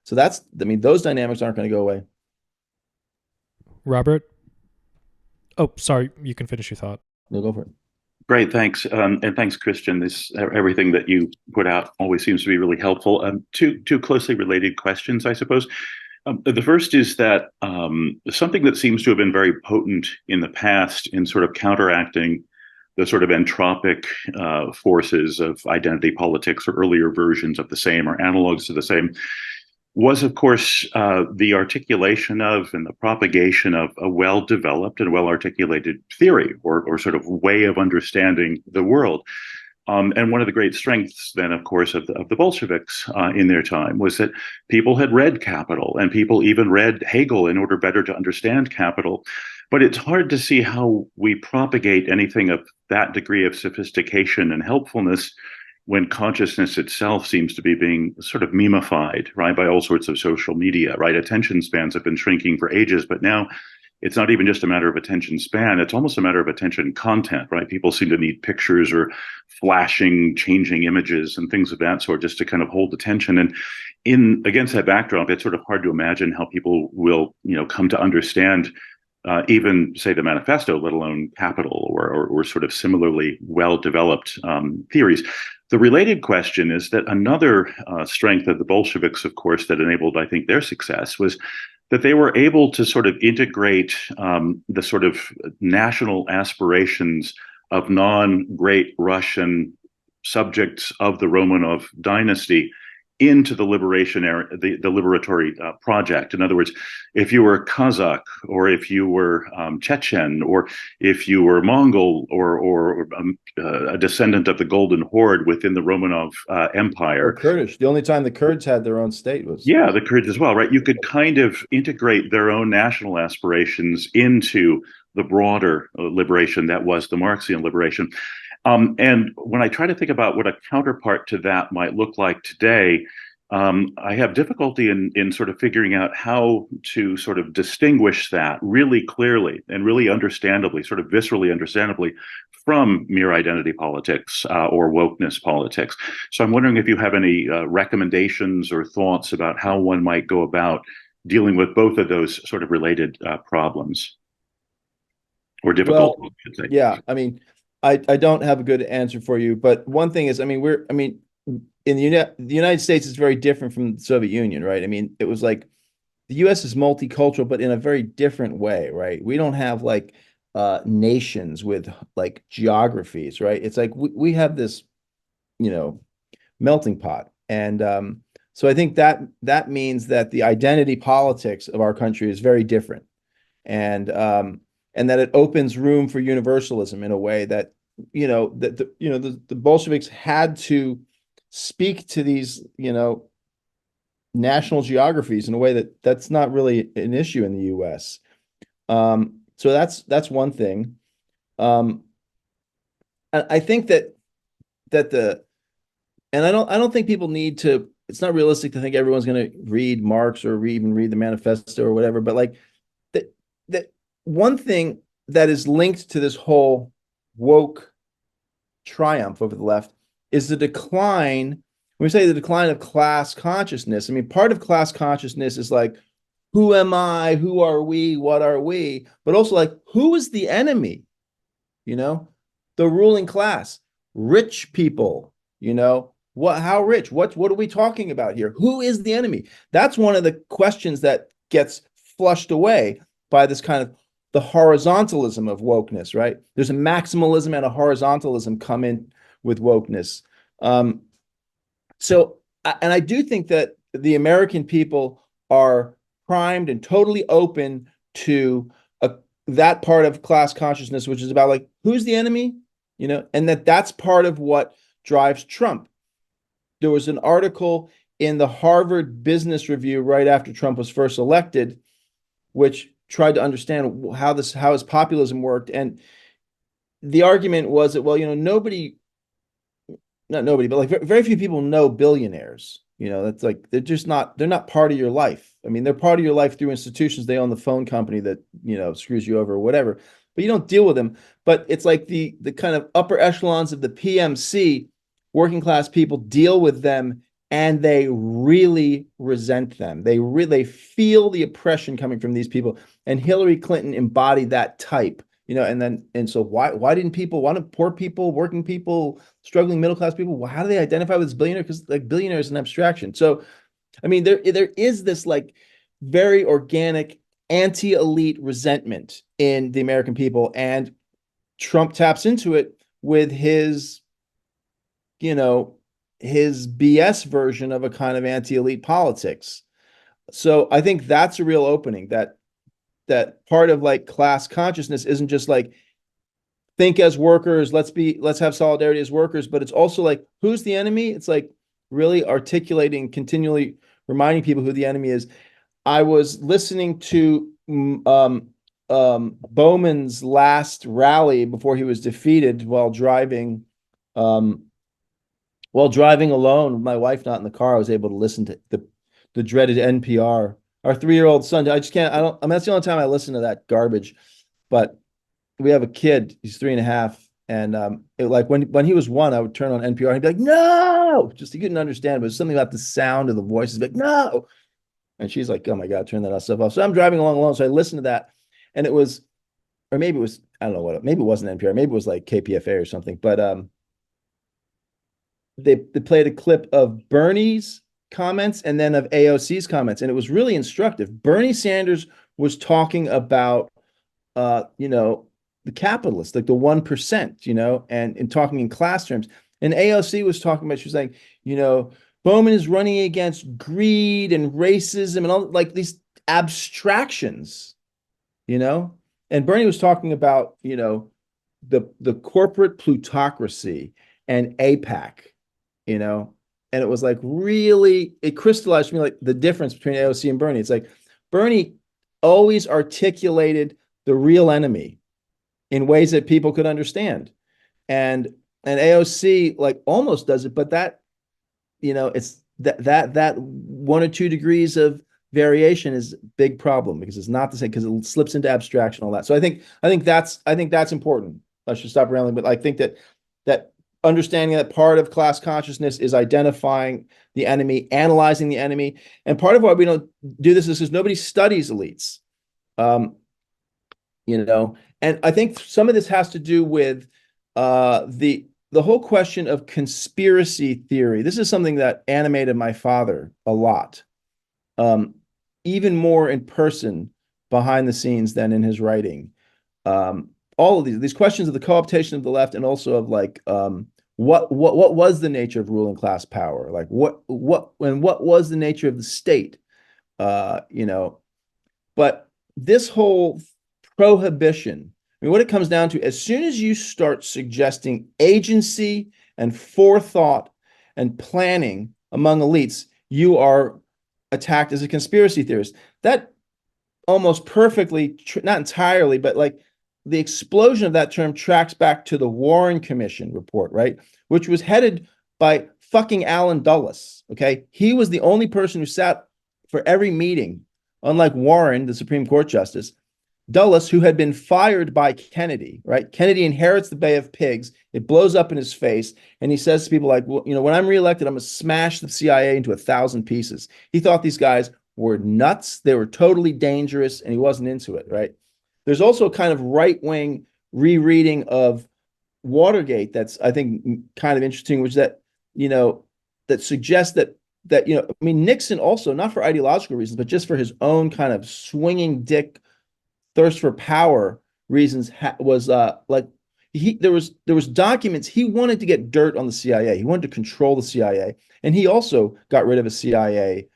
So those dynamics aren't going to go away. Robert? Oh, sorry. You can finish your thought. No, go for it. Great, thanks. And thanks, Christian. Everything that you put out always seems to be really helpful. Two closely related questions, I suppose. The first is that something that seems to have been very potent in the past in sort of counteracting the sort of entropic forces of identity politics or earlier versions of the same or analogs to the same was, of course, the articulation of and the propagation of a well-developed and well-articulated theory or sort of way of understanding the world. And one of the great strengths then, of course, of the Bolsheviks in their time was that people had read Capital, and people even read Hegel in order better to understand Capital. But it's hard to see how we propagate anything of that degree of sophistication and helpfulness when consciousness itself seems to be being sort of memified, right, by all sorts of social media, right? Attention spans have been shrinking for ages, but now it's not even just a matter of attention span. It's almost a matter of attention content, right? People seem to need pictures or flashing, changing images and things of that sort just to kind of hold attention. And against that backdrop, it's sort of hard to imagine how people will, come to understand even say the manifesto, let alone Capital or sort of similarly well-developed theories. The related question is that another strength of the Bolsheviks, of course, that enabled, I think, their success was that they were able to sort of integrate the sort of national aspirations of non-Great Russian subjects of the Romanov dynasty into the liberatory project. In other words, if you were Kazakh, or if you were Chechen, or if you were Mongol, or a descendant of the Golden Horde within the Romanov Empire. Or Kurdish. The only time the Kurds had their own state was... Yeah, the Kurds as well, right? You could kind of integrate their own national aspirations into the broader liberation that was the Marxian liberation. And when I try to think about what a counterpart to that might look like today, I have difficulty in sort of figuring out how to sort of distinguish that really clearly and really understandably, sort of viscerally understandably, from mere identity politics or wokeness politics. So I'm wondering if you have any recommendations or thoughts about how one might go about dealing with both of those sort of related problems or difficulties, I should say. Yeah, I mean, I don't have a good answer for you, but one thing is, I mean, in the United States is very different from the Soviet Union, right? I mean, it was like the US is multicultural, but in a very different way, right? We don't have like nations with like geographies, right? It's like we have this, melting pot. And so I think that means that the identity politics of our country is very different. And that it opens room for universalism in a way that, the Bolsheviks had to speak to these, national geographies in a way that's not really an issue in the US. So that's one thing. And I think that I don't think people need to, it's not realistic to think everyone's going to read Marx or even read the manifesto or whatever, but like that one thing that is linked to this whole woke triumph over the left is the decline. When we say the decline of class consciousness, I mean, part of class consciousness is like, who am I? Who are we? What are we? But also like, who is the enemy? The ruling class, rich people, how rich? What are we talking about here? Who is the enemy? That's one of the questions that gets flushed away by this kind of the horizontalism of wokeness, right? There's a maximalism and a horizontalism come in with wokeness. And I do think that the American people are primed and totally open to that part of class consciousness, which is about like, who's the enemy? And that's part of what drives Trump. There was an article in the Harvard Business Review right after Trump was first elected, which tried to understand how his populism worked. And the argument was that, well, not nobody, but like very few people know billionaires. That's like, they're not part of your life. I mean, they're part of your life through institutions. They own the phone company that, screws you over or whatever, but you don't deal with them. But it's like the kind of upper echelons of the PMC, working class people deal with them, and they really resent them. They feel the oppression coming from these people. And Hillary Clinton embodied that type, and so why don't poor people, working people, struggling middle class people, how do they identify with this billionaire? Because like billionaire is an abstraction. So, I mean, there is this like very organic anti-elite resentment in the American people, and Trump taps into it with his, you know, his BS version of a kind of anti-elite politics. So I think that's a real opening, that part of like class consciousness isn't just like think as workers, let's have solidarity as workers, but it's also like who's the enemy? It's like really articulating, continually reminding people who the enemy is. I was listening to Bowman's last rally before he was defeated um, while driving alone with my wife not in the car. I was able to listen to the dreaded NPR. Our 3-year-old son, I just can't, I don't, I mean, that's the only time I listen to that garbage. But we have a kid, he's 3.5. And like when he was 1, I would turn on NPR and he'd be like, no, just he couldn't understand, but it was something about the sound of the voices, like, no. And she's like, oh my God, turn that stuff off. So I'm driving along. So I listened to that. And it was, or maybe it was, I don't know what, maybe it wasn't NPR, maybe it was like KPFA or something. But they played a clip of Bernie's comments and then of AOC's comments. And it was really instructive. Bernie Sanders was talking about, the capitalists, like the 1%, and talking in class terms. And AOC was talking about, she was like, Bowman is running against greed and racism and all like these abstractions, and Bernie was talking about, the corporate plutocracy and APAC, and it was like really, it crystallized for me like the difference between AOC and Bernie. It's like Bernie always articulated the real enemy in ways that people could understand. And AOC like almost does it, but that, it's that 1 or 2 degrees of variation is a big problem because it's not the same, because it slips into abstraction, all that. So I think that's important. I should stop rambling, but I think that understanding that part of class consciousness is identifying the enemy, analyzing the enemy. And part of why we don't do this is because nobody studies elites. And I think some of this has to do with the whole question of conspiracy theory. This is something that animated my father a lot, even more in person behind the scenes than in his writing. All of these questions of the co-optation of the left, and also of like what was the nature of ruling class power? Like what was the nature of the state? But this whole prohibition, I mean, what it comes down to, as soon as you start suggesting agency and forethought and planning among elites, you are attacked as a conspiracy theorist. That almost perfectly, not entirely, but like the explosion of that term tracks back to the Warren Commission report, right? Which was headed by fucking Alan Dulles, okay? He was the only person who sat for every meeting, unlike Warren, the Supreme Court justice. Dulles, who had been fired by Kennedy, right? Kennedy inherits the Bay of Pigs. It blows up in his face. And he says to people like, well, when I'm reelected, I'm going to smash the CIA into 1,000 pieces. He thought these guys were nuts. They were totally dangerous, and he wasn't into it, right? There's also a kind of right-wing rereading of Watergate that's, I think, kind of interesting, which that suggests that I mean, Nixon also, not for ideological reasons, but just for his own kind of swinging dick thirst for power reasons, was like there was documents, he wanted to get dirt on the CIA, he wanted to control the CIA, and he also got rid of a CIA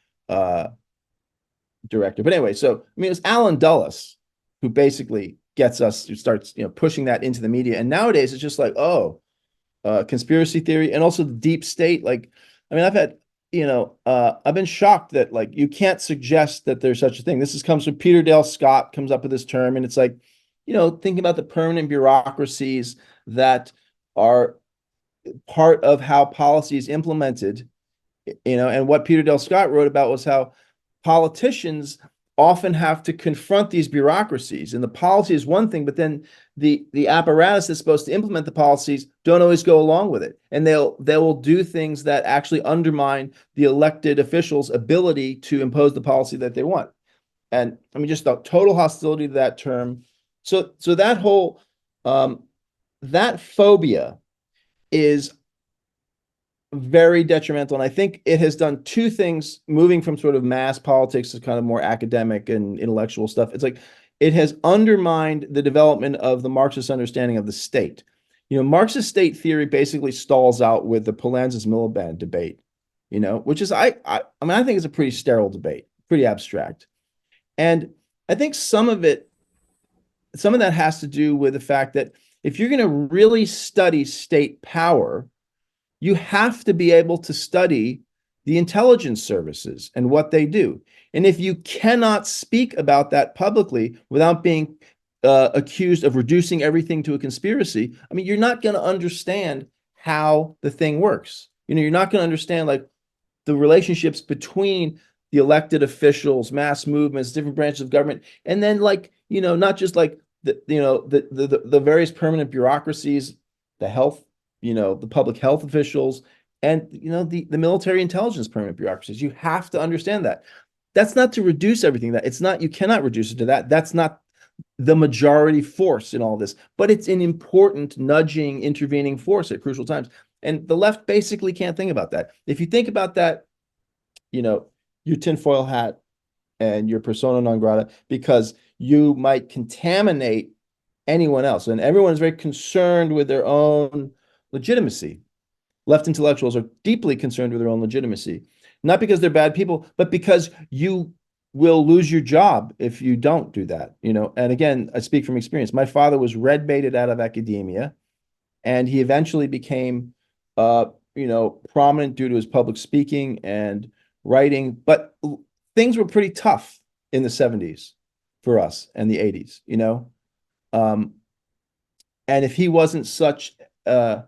director. But anyway, so I mean, it was Alan Dulles who basically who starts pushing that into the media. And nowadays it's just like, conspiracy theory, and also the deep state. Like, I mean, I've been shocked that like you can't suggest that there's such a thing. Comes from Peter Dale Scott, comes up with this term, and it's like, thinking about the permanent bureaucracies that are part of how policy is implemented, and what Peter Dale Scott wrote about was how politicians often have to confront these bureaucracies, and the policy is one thing, but then the apparatus that's supposed to implement the policies don't always go along with it, and they will do things that actually undermine the elected officials' ability to impose the policy that they want. And I mean, just a total hostility to that term. So that whole that phobia is very detrimental. And I think it has done two things, moving from sort of mass politics to kind of more academic and intellectual stuff. It's like it has undermined the development of the Marxist understanding of the state. Marxist state theory basically stalls out with the Poulantzas-Miliband debate, which is I mean, I think it's a pretty sterile debate, pretty abstract. And I think some of that has to do with the fact that if you're going to really study state power, you have to be able to study the intelligence services and what they do. And if you cannot speak about that publicly without being accused of reducing everything to a conspiracy, I mean, you're not going to understand how the thing works. You're not going to understand like the relationships between the elected officials, mass movements, different branches of government, and then like, not just like the various permanent bureaucracies, the health, the public health officials, and the military intelligence permanent bureaucracies. You have to understand that. That's not to reduce everything. You cannot reduce it to that. That's not the majority force in all this, but it's an important nudging, intervening force at crucial times. And the left basically can't think about that. If you think about that, your tinfoil hat and your persona non grata, because you might contaminate anyone else. And everyone is very concerned with their own legitimacy. Left intellectuals are deeply concerned with their own legitimacy, not because they're bad people, but because you will lose your job if you don't do that. And again, I speak from experience. My father was red baited out of academia, and he eventually became, prominent due to his public speaking and writing. But things were pretty tough in the 70s for us and the 80s, and if he wasn't such a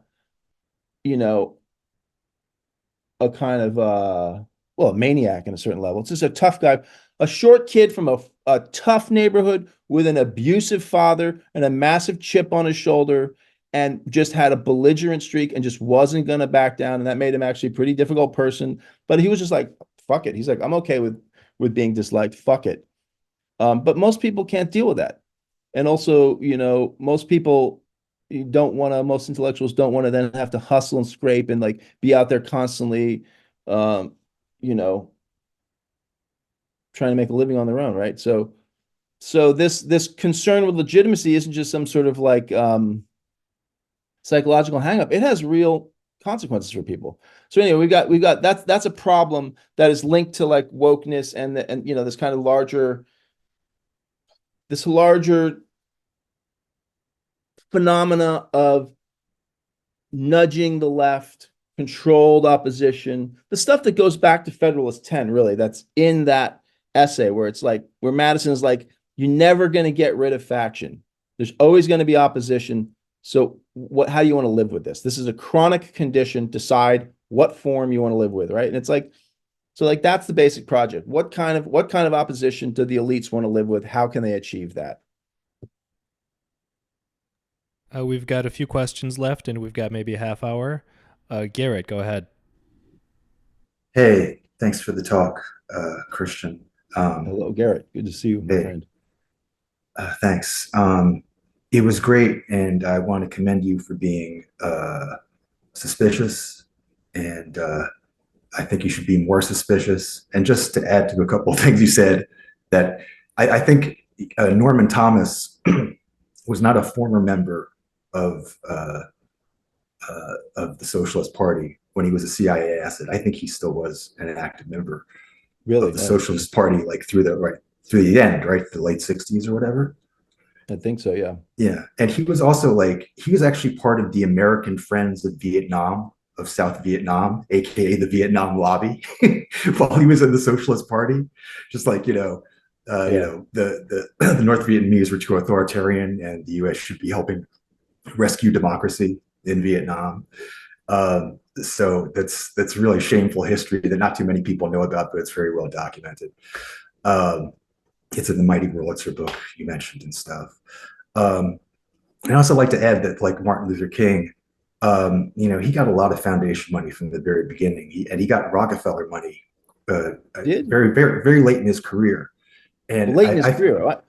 kind of a maniac in a certain level. It's just a tough guy, a short kid from a tough neighborhood with an abusive father and a massive chip on his shoulder, and just had a belligerent streak and just wasn't going to back down. And that made him actually a pretty difficult person. But he was just like, fuck it. He's like, I'm okay with being disliked. Fuck it. But most people can't deal with that. And also, most intellectuals don't want to then have to hustle and scrape and like be out there constantly, trying to make a living on their own, right? So this concern with legitimacy isn't just some sort of like psychological hangup. It has real consequences for people. So anyway, we've got that's a problem that is linked to like wokeness and this kind of larger phenomena of nudging the left, controlled opposition, the stuff that goes back to Federalist 10, really, that's in that essay where it's like, where Madison is like, you're never going to get rid of faction. There's always going to be opposition. So how do you want to live with this? This is a chronic condition. Decide what form you want to live with, right? And it's like, so like that's the basic project. What kind of opposition do the elites want to live with? How can they achieve that? We've got a few questions left, and we've got maybe a half hour. Garrett, go ahead. Hey, thanks for the talk, Christian. Hello, Garrett. Good to see you, my friend. Thanks. It was great, and I want to commend you for being suspicious, and I think you should be more suspicious. And just to add to a couple of things you said, that I think Norman Thomas was not a former member of the Socialist Party when he was a CIA asset. I think he still was an active member of the Socialist Party, like through the end, right? The late 60s or whatever. I think so, yeah. Yeah. And he was also he was actually part of the American Friends of Vietnam, of South Vietnam, aka the Vietnam Lobby, while he was in the Socialist Party. Just like, the North Vietnamese were too authoritarian, and the US should be helping rescue democracy in Vietnam. So that's really shameful history that not too many people know about, but it's very well documented. It's in the Mighty Wurlitzer book you mentioned and stuff. I'd also like to add that, like Martin Luther King, he got a lot of foundation money from the very beginning. He got Rockefeller money very, very, very late in his career. And late in his career.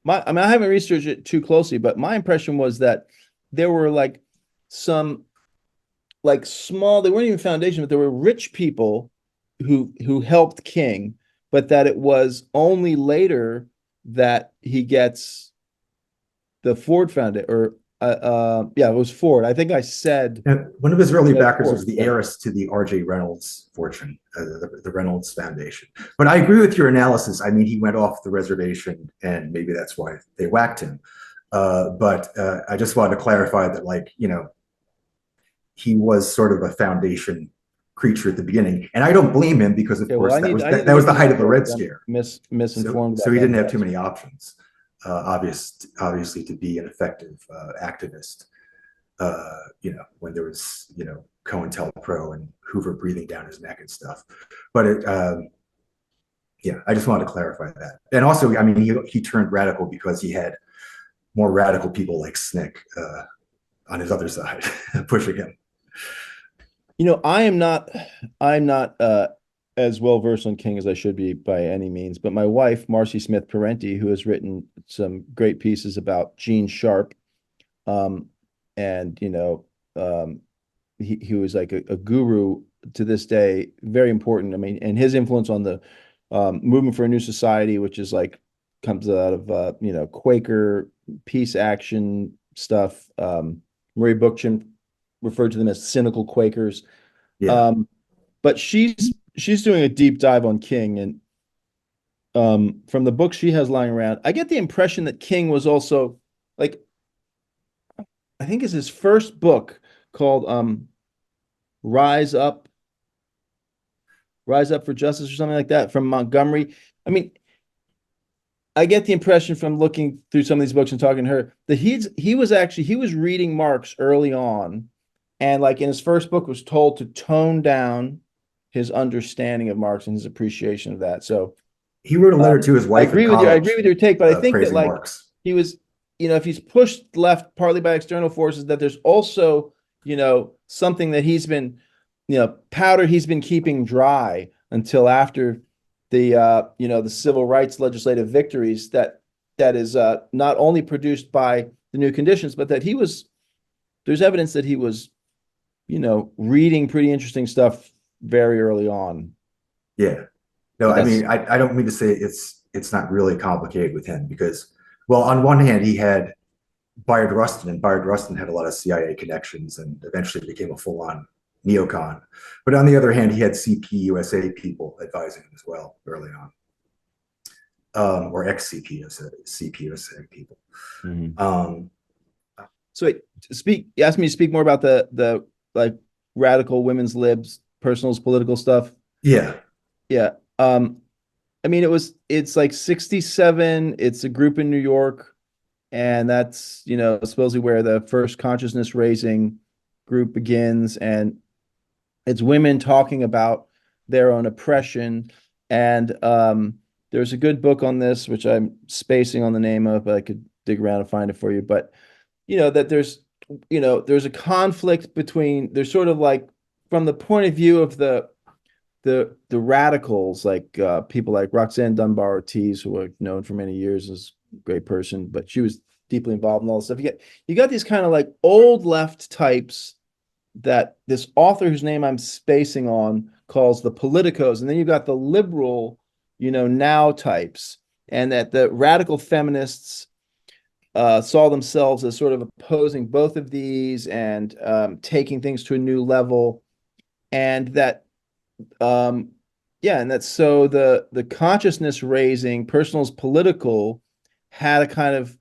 I haven't researched it too closely, but my impression was that there were like some like small, they weren't even foundation, but there were rich people who helped King, but that it was only later that he gets the Ford Foundation, or yeah, it was Ford. I think I said And one of his early backers Ford. was the heiress to the R.J. Reynolds fortune, the Reynolds Foundation. But I agree with your analysis. I mean, he went off the reservation, and maybe that's why they whacked him. But I just wanted to clarify that, like, you know, he was sort of a foundation creature at the beginning, and I don't blame him because, of Okay, well, course, that was the height of the Red Scare. Misinformed. So he didn't have too many options, obviously, to be an effective activist. You know, when there was, you know, COINTELPRO and Hoover breathing down his neck and stuff. But yeah, I just wanted to clarify that. And also, I mean, he turned radical because he had more radical people like Snick on his other side pushing him. You know, I'm not as well versed on King as I should be by any means, but my wife, Marcy Smith Parenti, who has written some great pieces about Gene Sharp, and you know, he was like a guru to this day, very important. I mean, and his influence on the movement for a new society, which is like comes out of you know, Quaker peace action stuff. Murray Bookchin referred to them as cynical Quakers. Yeah. But she's doing a deep dive on King, and from the books she has lying around, I get the impression that King was also like, I think it's his first book called Rise Up, Rise Up for Justice or something like that, from Montgomery. I mean, I get the impression from looking through some of these books and talking to her that he was reading Marx early on, and like in his first book was told to tone down his understanding of Marx and his appreciation of that. So he wrote a letter to his wife. I agree with your take, but I think that like Marx. He was, you know, if he's pushed left partly by external forces, that there's also, you know, something that he's been, you know, powder he's been keeping dry until after the you know, the civil rights legislative victories that is not only produced by the new conditions, but that there's evidence that he was, you know, reading pretty interesting stuff very early on. Yeah. No, I mean, I don't mean to say it's not really complicated with him because, well, on one hand, he had Bayard Rustin, and Bayard Rustin had a lot of CIA connections and eventually became a full-on neocon. But on the other hand, he had CPUSA people advising him as well early on, or CPUSA people. Mm-hmm. So you asked me to speak more about the like radical women's libs, personals, political stuff. Yeah. Yeah. I mean, it's like 67. It's a group in New York, and that's, you know, supposedly where the first consciousness raising group begins. And it's women talking about their own oppression. And there's a good book on this, which I'm spacing on the name of, but I could dig around and find it for you. But, you know, that there's a conflict between, there's sort of like, from the point of view of the radicals, like people like Roxanne Dunbar Ortiz, who are known for many years as a great person, but she was deeply involved in all this stuff. You got these kind of like old left types that this author, whose name I'm spacing on, calls the politicos, and then you've got the liberal, you know, now types, and that the radical feminists saw themselves as sort of opposing both of these and taking things to a new level, and that yeah, and that's so the consciousness raising, personals political, had a kind of,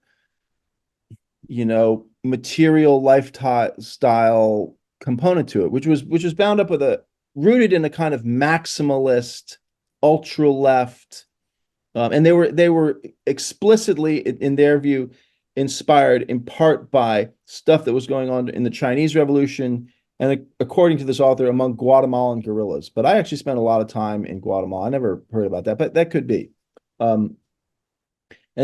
you know, material lifestyle component to it, which was bound up with rooted in a kind of maximalist, ultra left, and they were explicitly, in their view, inspired in part by stuff that was going on in the Chinese Revolution, and according to this author, among Guatemalan guerrillas. But I actually spent a lot of time in Guatemala. I never heard about that, but that could be. And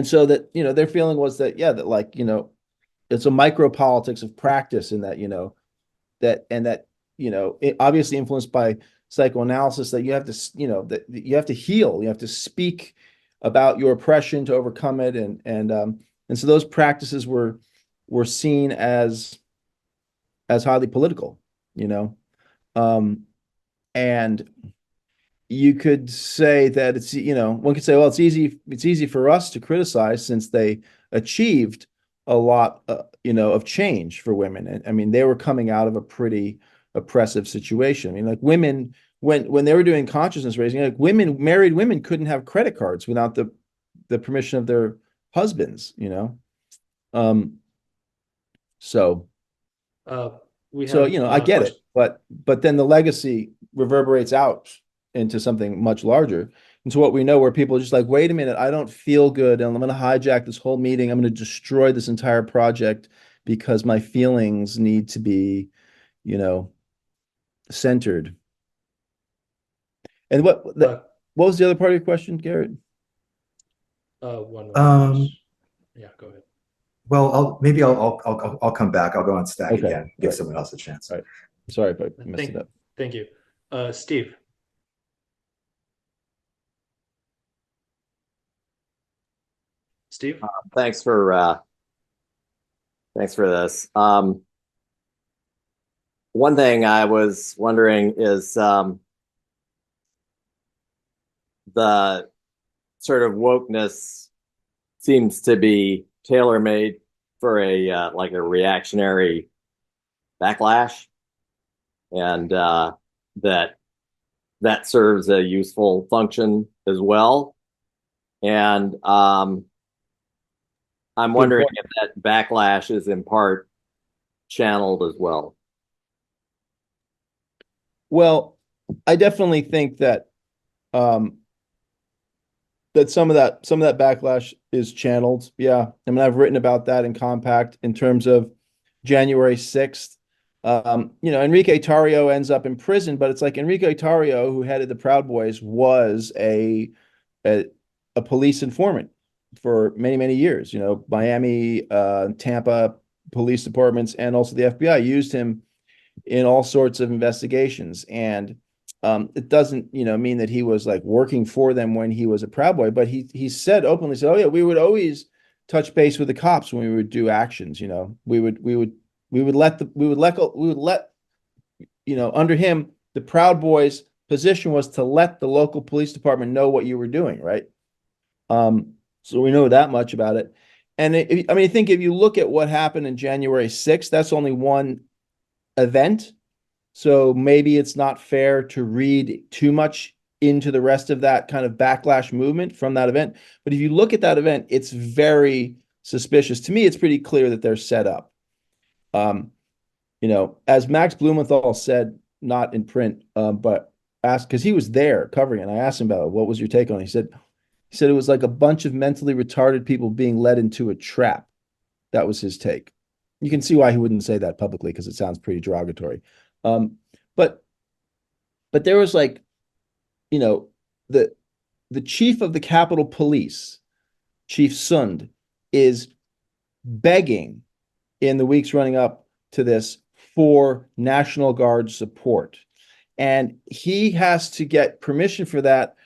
so that, you know, their feeling was that, yeah, that like, you know, it's a micro politics of practice, in that, you know, that you know, it obviously influenced by psychoanalysis, that you have to, you know, that you have to heal, you have to speak about your oppression to overcome it, and so those practices were seen as highly political, you know? And you could say that it's, one could say, well, it's easy for us to criticize since they achieved a lot, of change for women. And I mean, they were coming out of a pretty oppressive situation. I mean, like women, when they were doing consciousness raising, like married women couldn't have credit cards without the permission of their husbands, Um, so We so, have I a get question. it, but then the legacy reverberates out into something much larger, into what we know, where people are just like, wait a minute, I don't feel good, and I'm going to hijack this whole meeting. I'm going to destroy this entire project because my feelings need to be, centered. And what was the other part of your question, Garrett? One Um, yeah, go ahead. well, I'll come back. I'll go on stack Okay. again, give Right. someone else a chance. Right. Sorry if I messed it up. Thank you. Steve. Steve? Thanks for this. One thing I was wondering is the sort of wokeness seems to be tailor-made for a like a reactionary backlash, and that serves a useful function as well. And I'm wondering if that backlash is in part channeled as well. Well, I definitely think that that some of that backlash is channeled. Yeah. I mean, I've written about that in Compact in terms of January 6th. Enrique Tarrio ends up in prison, but it's like Enrique Tarrio, who headed the Proud Boys, was a police informant for many, many years. Miami, Tampa police departments, and also the FBI used him in all sorts of investigations. And it doesn't, mean that he was like working for them when he was a Proud Boy, but he said openly, said, "Oh yeah, we would always touch base with the cops when we would do actions. We would let, under him, the Proud Boys' position was to let the local police department know what you were doing, right? So we know that much about it. And I think if you look at what happened in January 6th, that's only one event. So maybe it's not fair to read too much into the rest of that kind of backlash movement from that event. But if you look at that event, it's very suspicious. To me, it's pretty clear that they're set up. As Max Blumenthal said, not in print, but asked, because he was there covering it. And I asked him about it, what was your take on it? He said it was like a bunch of mentally retarded people being led into a trap. That was his take. You can see why he wouldn't say that publicly, because it sounds pretty derogatory. But there was like, the chief of the Capitol Police, Chief Sund, is begging in the weeks running up to this for National Guard support. And he has to get permission for that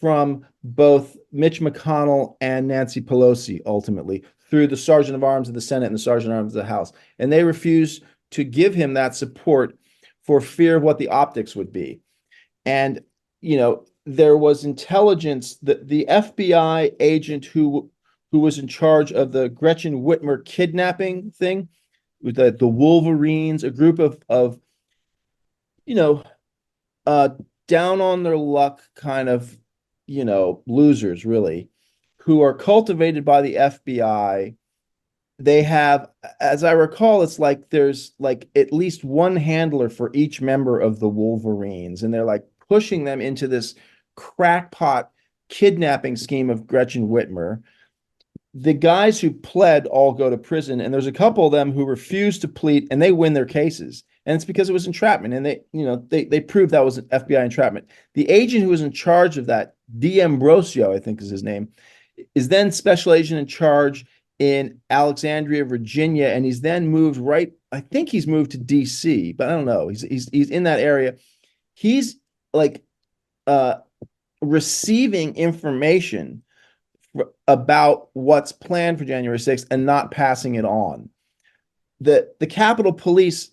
from both Mitch McConnell and Nancy Pelosi, ultimately, through the Sergeant of Arms of the Senate and the Sergeant of Arms of the House. And they refuse to give him that support for fear of what the optics would be. And, there was intelligence that the FBI agent who was in charge of the Gretchen Whitmer kidnapping thing with the Wolverines, a group of down on their luck kind of, losers, really, who are cultivated by the FBI. They have, as I recall, it's like there's like at least one handler for each member of the Wolverines, and they're like pushing them into this crackpot kidnapping scheme of Gretchen Whitmer. The guys who pled all go to prison, and there's a couple of them who refuse to plead, and they win their cases. And it's because it was entrapment, and they proved that was an FBI entrapment. The agent who was in charge of that, D'Ambrosio, I think is his name, is then special agent in charge in Alexandria, Virginia, and he's then moved I think he's moved to DC, but I don't know. He's in that area. He's like receiving information about what's planned for January 6th and not passing it on. The Capitol Police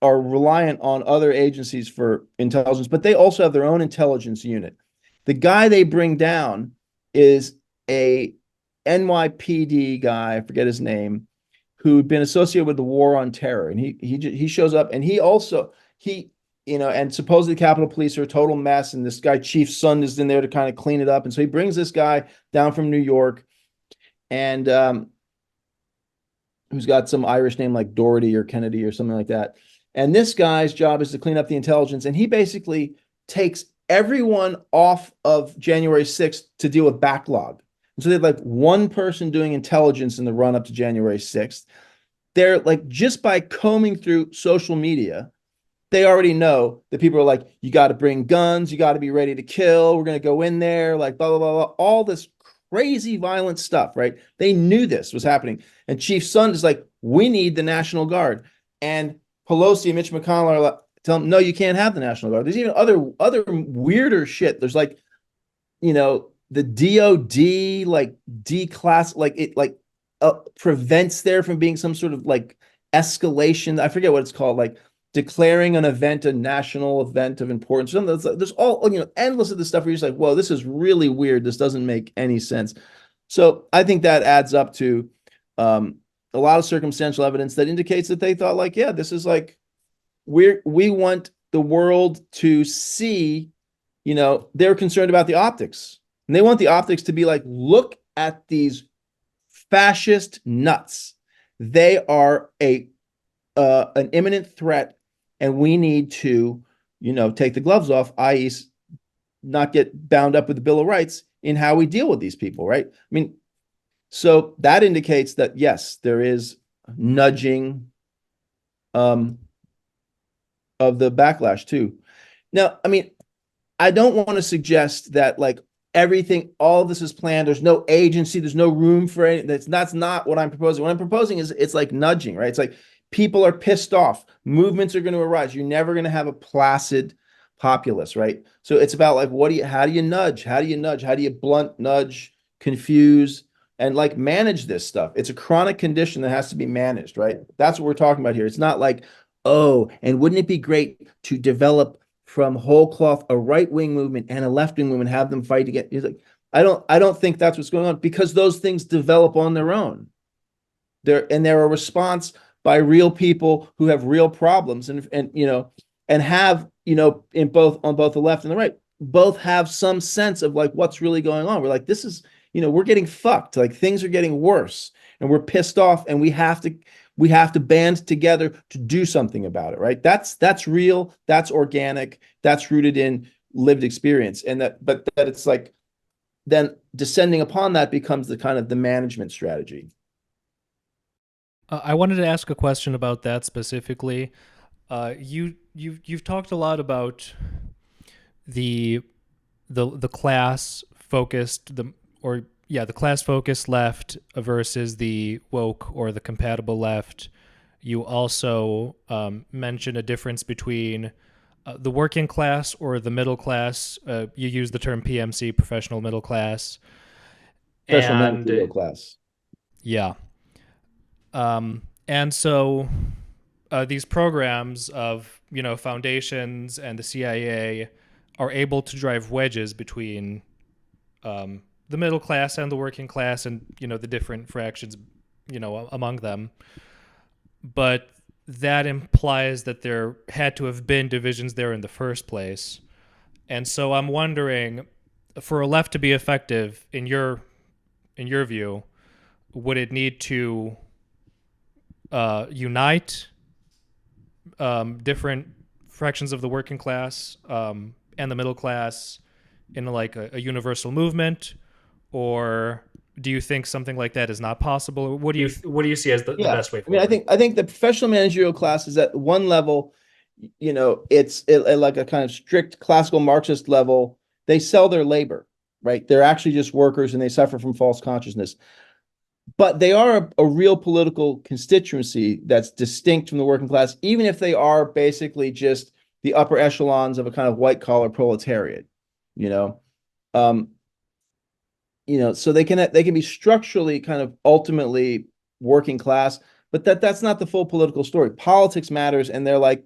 are reliant on other agencies for intelligence, but they also have their own intelligence unit. The guy they bring down is a NYPD guy, I forget his name, who'd been associated with the war on terror, and he shows up, and and supposedly the Capitol Police are a total mess, and this guy Chief Sund is in there to kind of clean it up, and so he brings this guy down from New York, and who's got some Irish name like Doherty or Kennedy or something like that. And this guy's job is to clean up the intelligence, and he basically takes everyone off of January 6th to deal with backlog. And so they have like one person doing intelligence in the run up to January 6th. They're like, just by combing through social media, they already know that people are like, you got to bring guns, you got to be ready to kill, we're going to go in there, like blah, blah, blah, blah, all this crazy violent stuff, right? They knew this was happening. And Chief Sund is like, we need the National Guard. And Pelosi and Mitch McConnell are like, tell them, no, you can't have the National Guard. There's even other weirder shit. There's like, the DOD like declass, like it like prevents there from being some sort of like escalation. I forget what it's called, like declaring an event a national event of importance. There's all, endless of this stuff where you're just like, whoa, this is really weird. This doesn't make any sense. So I think that adds up to a lot of circumstantial evidence that indicates that they thought like, yeah, this is like, we want the world to see, they're concerned about the optics. And they want the optics to be like, look at these fascist nuts. They are an imminent threat, and we need to, take the gloves off, i.e., not get bound up with the Bill of Rights in how we deal with these people, right? I mean, so that indicates that, yes, there is nudging of the backlash too. Now, I mean, I don't want to suggest that like all of this is planned. There's no agency. There's no room for any. That's not what I'm proposing. What I'm proposing is it's like nudging, right? It's like people are pissed off. Movements are going to arise. You're never going to have a placid populace, right? So it's about like, how do you nudge? How do you nudge? How do you blunt, nudge, confuse, and like manage this stuff? It's a chronic condition that has to be managed, right? That's what we're talking about here. It's not like, oh, and wouldn't it be great to develop from whole cloth a right-wing movement and a left-wing movement, have them fight to get. Like, I don't think that's what's going on, because those things develop on their own. They're a response by real people who have real problems, and have on both the left and the right, both have some sense of like what's really going on. We're like, this is, we're getting fucked. Like things are getting worse, and we're pissed off, and we have to band together to do something about it, right? That's real, that's organic, that's rooted in lived experience. But that it's like, then descending upon that becomes the kind of the management strategy. I wanted to ask a question about that specifically. You've talked a lot about the class focused, the class focused left versus the woke or the compatible left. You also mentioned a difference between the working class or the middle class. You use the term PMC, professional middle class. Professional middle class. Yeah. And so these programs of, foundations and the CIA are able to drive wedges between the middle class and the working class, and the different fractions among them. But that implies that there had to have been divisions there in the first place. And so I'm wondering, for a left to be effective in your view, would it need to unite different fractions of the working class and the middle class in like a universal movement? Or do you think something like that is not possible? What do you see as the best way forward? I mean, I think the professional managerial class is at one level, it's like a kind of strict classical Marxist level. They sell their labor, right? They're actually just workers, and they suffer from false consciousness. But they are a real political constituency that's distinct from the working class, even if they are basically just the upper echelons of a kind of white collar proletariat, so they can be structurally kind of ultimately working class, but that's not the full political story. Politics matters, and they're like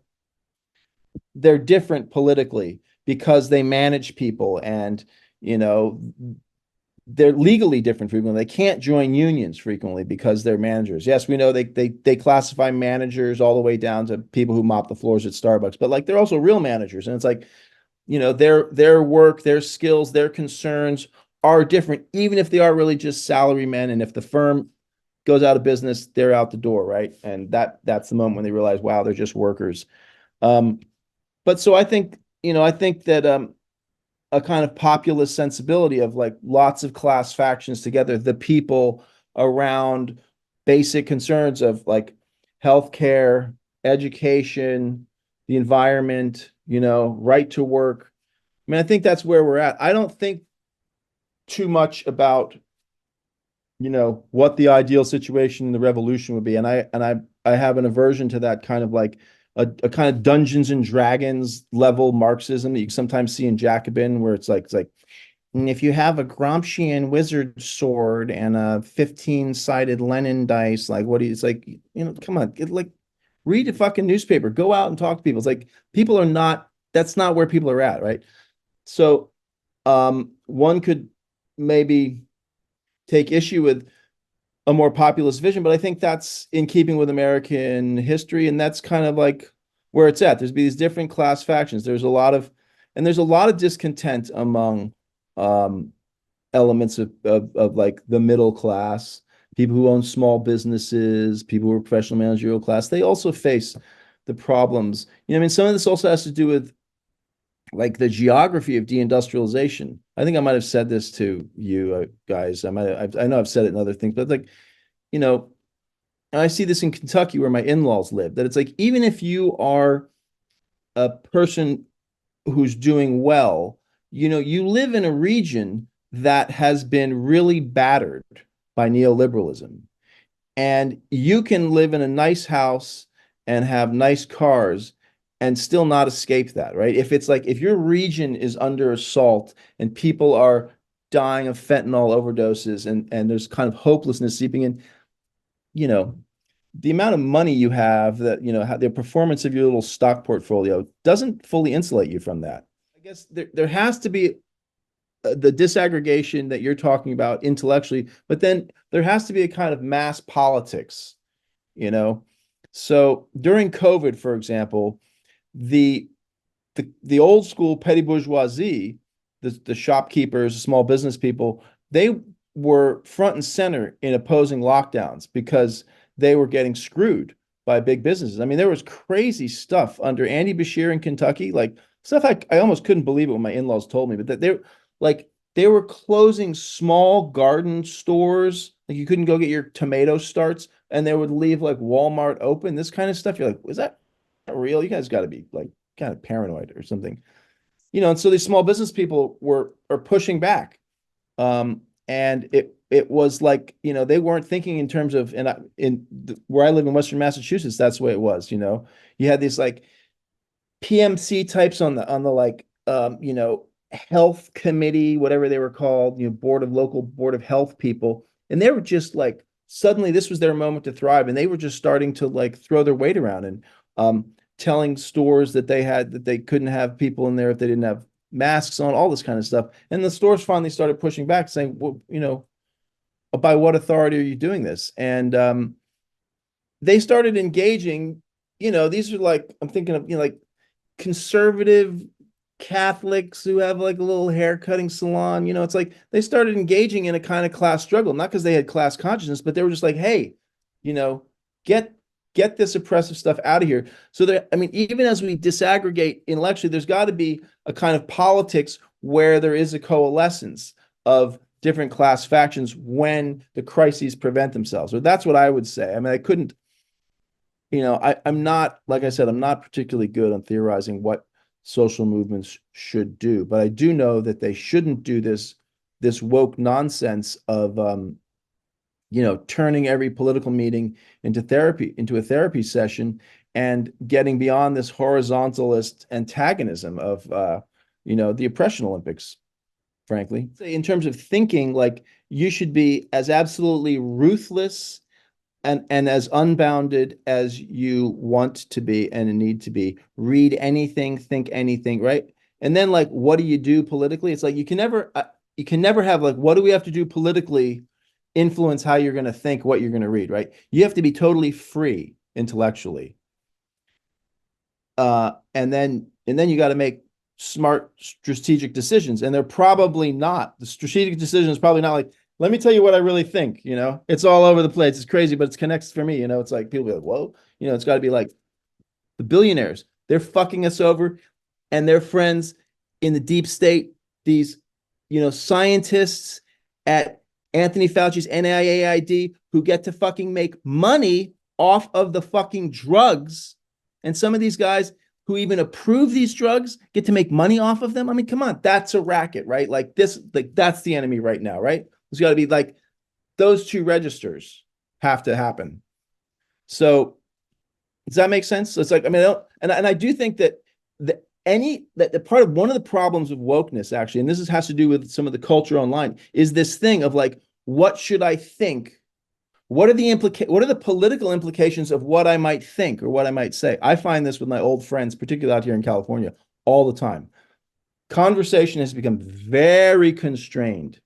they're different politically because they manage people, and you know they're legally different frequently. They can't join unions frequently because they're managers. Yes, we know they classify managers all the way down to people who mop the floors at Starbucks, but like they're also real managers. And it's like, their work, their skills, their concerns are different, even if they are really just salary men. And if the firm goes out of business, they're out the door, right? And that's the moment when they realize, wow, they're just workers. Um, but so I think that a kind of populist sensibility of like lots of class factions together, the people around basic concerns of like healthcare, education, the environment, right to work. I mean, I think that's where we're at. I don't think too much about, what the ideal situation in the revolution would be. And I have an aversion to that kind of like a kind of Dungeons and Dragons level Marxism that you sometimes see in Jacobin, where it's like if you have a Gramscian wizard sword and a 15-sided Lenin dice, like what do you, it's like, come on, like read a fucking newspaper, go out and talk to people. It's like people are not, that's not where people are at, right? So one could maybe take issue with a more populist vision, but I think that's in keeping with American history, and that's kind of like where it's at. There's these different class factions. There's a lot of discontent among um, elements of like the middle class, people who own small businesses, people who are professional managerial class. They also face the problems. I mean, some of this also has to do with like the geography of deindustrialization. I think I might have said this to you guys. I know I've said it in other things, but like, you know, and I see this in Kentucky where my in-laws live, that it's like, even if you are a person who's doing well, you live in a region that has been really battered by neoliberalism. And you can live in a nice house and have nice cars and still not escape that, right? If it's like if your region is under assault and people are dying of fentanyl overdoses and there's kind of hopelessness seeping in, you know, the amount of money you have, that, the performance of your little stock portfolio doesn't fully insulate you from that. I guess there has to be the disaggregation that you're talking about intellectually, but then there has to be a kind of mass politics, you know? So during COVID, for example, the the old school petty bourgeoisie, the shopkeepers, the small business people, they were front and center in opposing lockdowns because they were getting screwed by big businesses. I mean, there was crazy stuff under Andy Bashir in Kentucky, like stuff I almost couldn't believe it when my in-laws told me, but that they were closing small garden stores. Like you couldn't go get your tomato starts, and they would leave like Walmart open, this kind of stuff. You're like, is that real? You guys got to be like kind of paranoid or something, and so these small business people are pushing back. And it was like, they weren't thinking in terms of, and where I live in Western Massachusetts, that's the way it was. You had these like PMC types on the like health committee, whatever they were called, local board of health people, and they were just like, suddenly this was their moment to thrive, and they were just starting to like throw their weight around and telling stores that they couldn't have people in there if they didn't have masks on, all this kind of stuff. And the stores finally started pushing back, saying, well, by what authority are you doing this? And they started engaging, these are like, I'm thinking of, like conservative Catholics who have like a little hair cutting salon. It's like they started engaging in a kind of class struggle, not because they had class consciousness, but they were just like, hey, get this oppressive stuff out of here. So there, I mean, even as we disaggregate intellectually, there's got to be a kind of politics where there is a coalescence of different class factions when the crises prevent themselves. So that's what I would say. I mean, I couldn't, I'm not, like I said, I'm not particularly good on theorizing what social movements should do, but I do know that they shouldn't do this woke nonsense of turning every political meeting into a therapy session and getting beyond this horizontalist antagonism of the oppression Olympics, frankly. In terms of thinking, like you should be as absolutely ruthless and as unbounded as you want to be and need to be. Read anything, think anything, right? And then like, what do you do politically? It's like you can never have like, what do we have to do politically influence how you're going to think, what you're going to read, right? You have to be totally free intellectually. And then you got to make smart strategic decisions, and they're probably not. The strategic decision is probably not like, let me tell you what I really think. It's all over the place. It's crazy, but it's connects for me. It's like people be like, whoa, it's got to be like the billionaires. They're fucking us over, and their friends in the deep state, these, scientists at Anthony Fauci's NIAID who get to fucking make money off of the fucking drugs. And some of these guys who even approve these drugs get to make money off of them. I mean, come on, that's a racket, right? Like this, like that's the enemy right now, right? There's got to be like those two registers have to happen. So does that make sense? So it's like, I mean, I do think that the part of one of the problems of wokeness actually, and this has to do with some of the culture online, is this thing of like, what should I think? What are the political implications of what I might think or what I might say? I find this with my old friends, particularly out here in California, all the time. Conversation has become very constrained,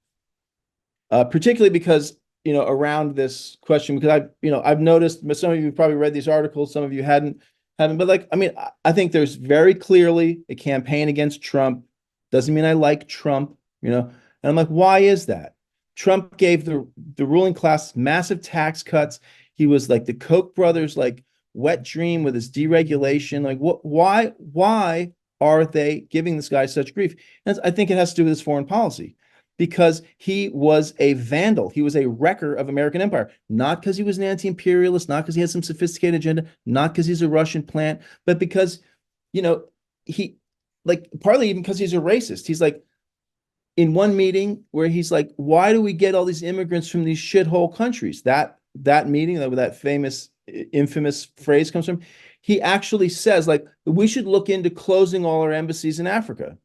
particularly because, around this question, because I've noticed some of you probably read these articles, some of you haven't, but like, I mean, I think there's very clearly a campaign against Trump. Doesn't mean I like Trump, and I'm like, why is that? Trump gave the ruling class massive tax cuts. He was like the Koch brothers, like wet dream with his deregulation. Like why are they giving this guy such grief? And I think it has to do with his foreign policy, because he was a vandal. He was a wrecker of American empire, not because he was an anti-imperialist, not because he had some sophisticated agenda, not because he's a Russian plant, but because, he like partly even because he's a racist. He's like, in one meeting where he's like, why do we get all these immigrants from these shithole countries? That meeting, where that famous, infamous phrase comes from, he actually says, like, we should look into closing all our embassies in Africa.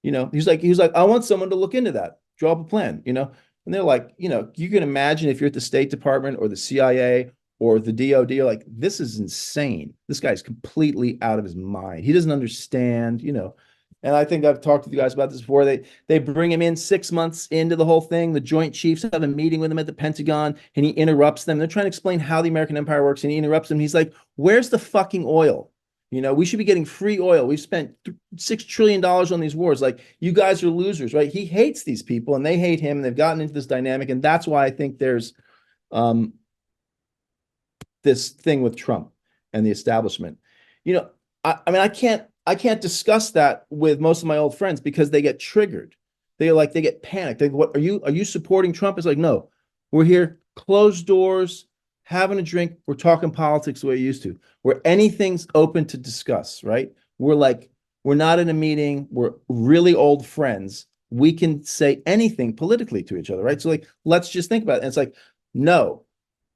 He's like, I want someone to look into that, draw up a plan, and they're like, you can imagine if you're at the State Department or the CIA or the DOD, you're like, this is insane. This guy's completely out of his mind. He doesn't understand, And I think I've talked to you guys about this before. They bring him in 6 months into the whole thing. The Joint Chiefs have a meeting with him at the Pentagon, and he interrupts them. They're trying to explain how the American empire works, and he interrupts them. He's like, where's the fucking oil? We should be getting free oil. We've spent $6 trillion on these wars. Like, you guys are losers, right? He hates these people, and they hate him, and they've gotten into this dynamic. And that's why I think there's this thing with Trump and the establishment. I mean, I can't discuss that with most of my old friends because they get triggered. They get panicked. They go, what are you supporting Trump? It's like, no, we're here, closed doors, having a drink. We're talking politics the way we used to, where anything's open to discuss, right? We're not in a meeting. We're really old friends. We can say anything politically to each other, right? So like, let's just think about it. And it's like, no,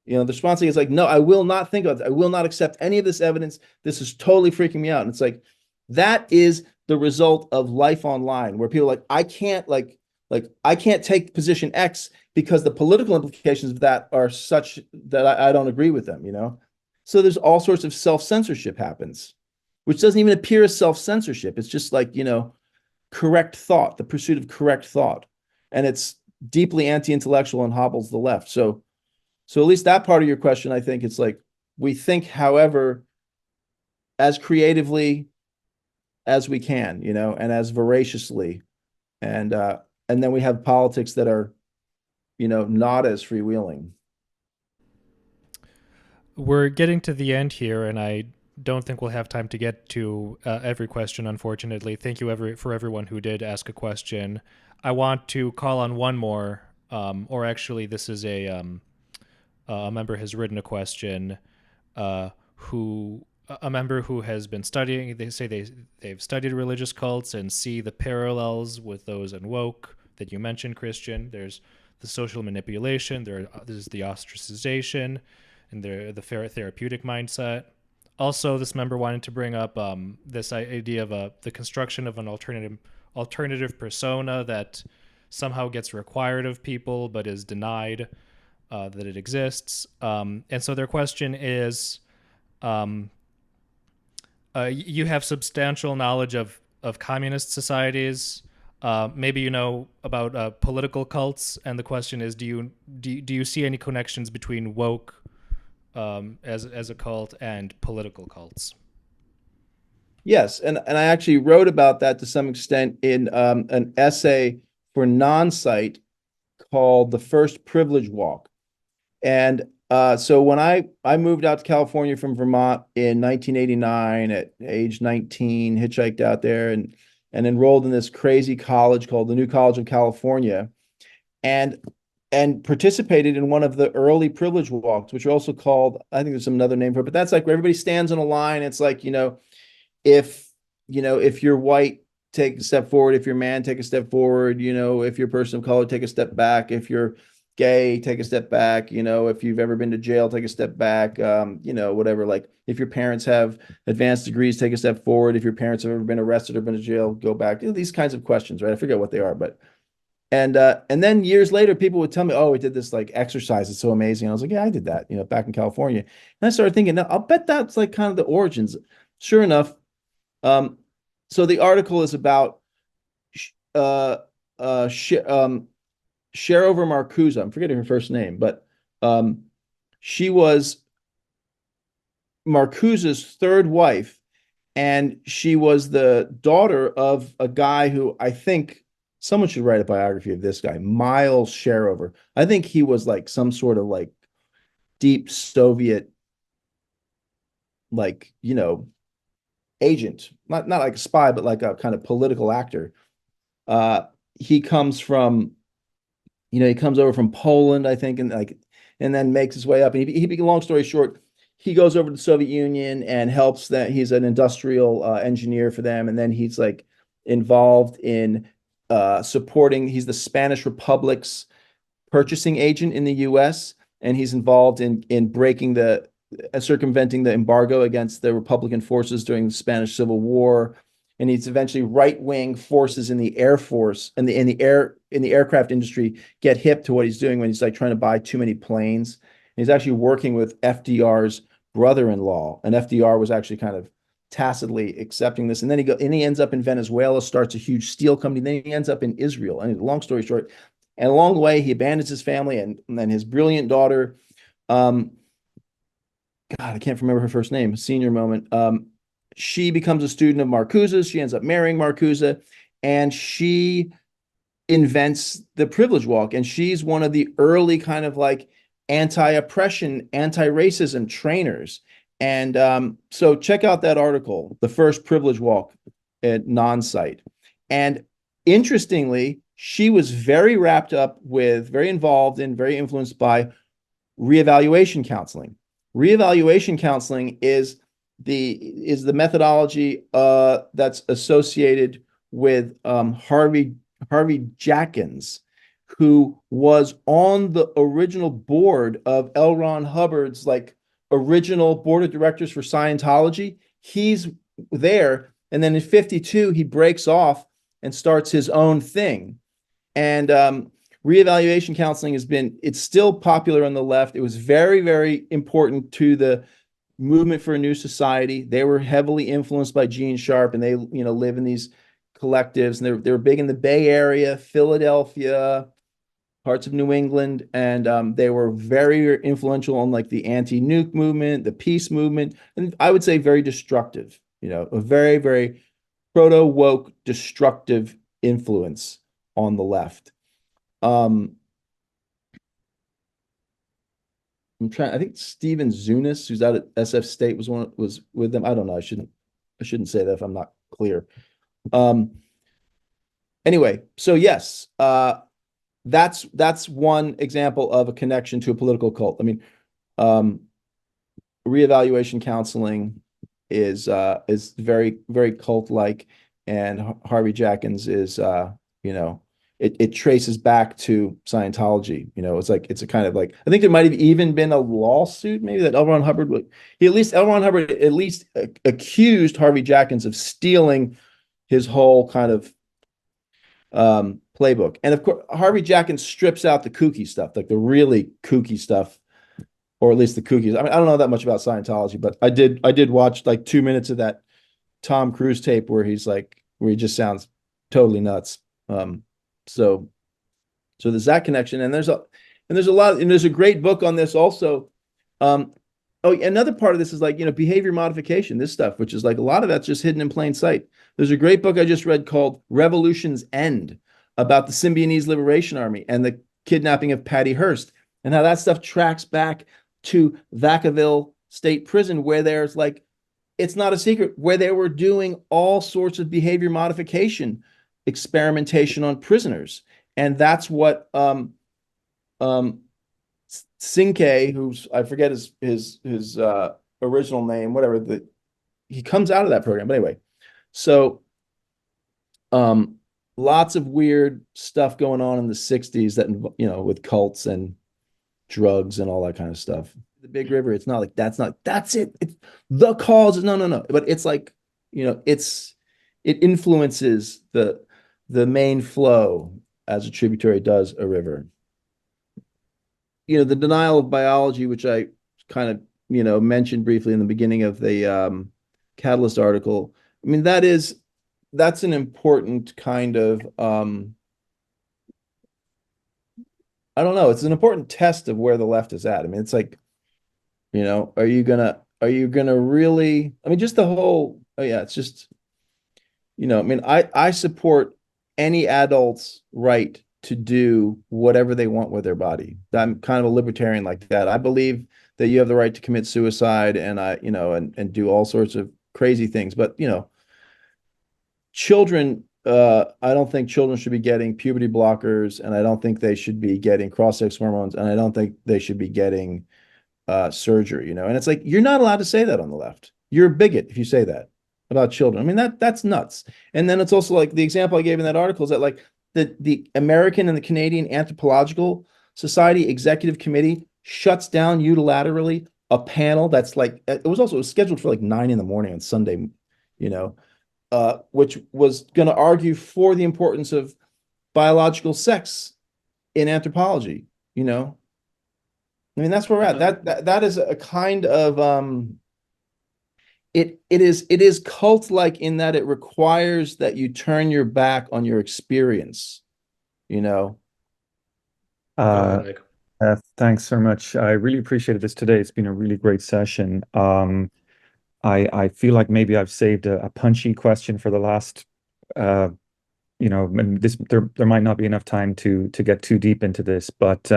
the response is like, no, I will not think about this. I will not accept any of this evidence. This is totally freaking me out. And it's like, that is the result of life online, where people are like, I can't take position X because the political implications of that are such that I don't agree with them, So there's all sorts of self-censorship happens, which doesn't even appear as self-censorship. It's just like, correct thought, the pursuit of correct thought. And it's deeply anti-intellectual and hobbles the left. So at least that part of your question, I think it's like, we think, however, as creatively as we can, and as voraciously. And then we have politics that are, not as freewheeling. We're getting to the end here, and I don't think we'll have time to get to every question, unfortunately. Thank you for everyone who did ask a question. I want to call on one more, or actually this is a member has written a question, a member who has been studying, they say they've studied religious cults and see the parallels with those in woke that you mentioned, Christian. There's the social manipulation, there's the ostracization, and the therapeutic mindset. Also, this member wanted to bring up this idea of the construction of an alternative persona that somehow gets required of people but is denied. that it exists. And so their question is, you have substantial knowledge of communist societies. Maybe you know about political cults, and the question is, do you see any connections between woke as a cult and political cults? Yes, and I actually wrote about that to some extent in an essay for Non-Site called "The First Privilege Walk." And so when I moved out to California from Vermont in 1989 at age 19, hitchhiked out there and enrolled in this crazy college called the New College of California, and participated in one of the early privilege walks, which are also called, I think there's some another name for it, but that's like where everybody stands in a line. It's like, if you're white, take a step forward. If you're a man, take a step forward. If you're a person of color, take a step back. If you're gay, take a step back. If you've ever been to jail, take a step back. Whatever. Like if your parents have advanced degrees, take a step forward. If your parents have ever been arrested or been to jail, go back. These kinds of questions, right? I forget what they are, but and then years later, people would tell me, "Oh, we did this like exercise. It's so amazing." And I was like, "Yeah, I did that, back in California." And I started thinking, I'll bet that's like kind of the origins. Sure enough, so the article is about Sherover Marcuse. I'm forgetting her first name, but she was Marcuse's third wife, and she was the daughter of a guy who I think someone should write a biography of this guy, Miles Sherover. I think he was like some sort of like deep Soviet, like, agent, not like a spy, but like a kind of political actor. He comes from, he comes over from Poland, I think, and then makes his way up. And long story short, he goes over to the Soviet Union and helps that. He's an industrial engineer for them, and then he's like involved in supporting. He's the Spanish Republic's purchasing agent in the U.S., and he's involved in breaking circumventing the embargo against the Republican forces during the Spanish Civil War. And he's eventually right-wing forces in the Air Force and in the aircraft industry get hip to what he's doing when he's like trying to buy too many planes. And he's actually working with FDR's brother-in-law, and FDR was actually kind of tacitly accepting this. And then he ends up in Venezuela, starts a huge steel company. Then he ends up in Israel. And long story short, and along the way, he abandons his family and then his brilliant daughter. God, I can't remember her first name. Senior moment. She becomes a student of Marcuse's. She ends up marrying Marcuse, and she invents the privilege walk. And she's one of the early kind of like anti-oppression, anti-racism trainers. And so check out that article, The First Privilege Walk at Non-Site. And interestingly, she was very involved in, very influenced by reevaluation counseling. Reevaluation counseling is the methodology that's associated with Harvey Jackins, who was on the original board of L. Ron Hubbard's like original board of directors for Scientology. He's there, and then in 1952 he breaks off and starts his own thing. And reevaluation counseling it's still popular on the left. It was very, very important to the movement for a new society. They were heavily influenced by Gene Sharp, and they, live in these collectives, and they were big in the Bay Area, Philadelphia, parts of New England, and they were very influential on like the anti-nuke movement, the peace movement, and I would say very destructive, a very, very proto-woke destructive influence on the left. I think Steven Zunis, who's out at SF State, was with them. I don't know. I shouldn't say that if I'm not clear. Anyway, so yes, that's one example of a connection to a political cult. I mean, reevaluation counseling is very, very cult-like, and Harvey Jackins is it traces back to Scientology. It's a kind of like, I think there might have even been a lawsuit maybe that L. Ron Hubbard at least accused Harvey Jackins of stealing his whole kind of playbook. And of course, Harvey Jackson strips out the kooky stuff, like the really kooky stuff, or at least the kookies. I mean, I don't know that much about Scientology, but I did watch like 2 minutes of that Tom Cruise tape where he just sounds totally nuts. So there's that connection, and there's a lot, and there's a great book on this also. Oh, another part of this is like, behavior modification, this stuff, which is like a lot of that's just hidden in plain sight. There's a great book I just read called Revolution's End about the Symbionese Liberation Army and the kidnapping of Patty Hearst, and how that stuff tracks back to Vacaville State Prison, where there's like, it's not a secret, where they were doing all sorts of behavior modification experimentation on prisoners. And that's what Sinke, who's, I forget his original name, whatever, he comes out of that program. But anyway, so lots of weird stuff going on in the 60s that, with cults and drugs and all that kind of stuff. The Big River, it's not like that's it. It's the cause. No. But it's like, it influences the main flow as a tributary does a river. The denial of biology, which I kind of, mentioned briefly in the beginning of the Catalyst article. I mean, that's an important kind of, I don't know. It's an important test of where the left is at. I mean, it's like, are you gonna really, I mean, just the whole, oh yeah, it's just, I mean, I support any adult's right to do whatever they want with their body. I'm kind of a libertarian like that. I believe that you have the right to commit suicide and and do all sorts of crazy things. But, children, I don't think children should be getting puberty blockers, and I don't think they should be getting cross-sex hormones, and I don't think they should be getting surgery, and it's like, you're not allowed to say that on the left. You're a bigot if you say that about children. I mean, that's nuts. And then it's also like the example I gave in that article is that like the American and the Canadian Anthropological Society Executive Committee shuts down unilaterally a panel that's like, it was scheduled for like 9 a.m. on Sunday, which was going to argue for the importance of biological sex in anthropology. I mean, that's where we're at. That is a kind of it is cult-like in that it requires that you turn your back on your experience, Thanks so much. I really appreciated this today. It's been a really great session. I feel like maybe I've saved a punchy question for the last, and there might not be enough time to get too deep into this, but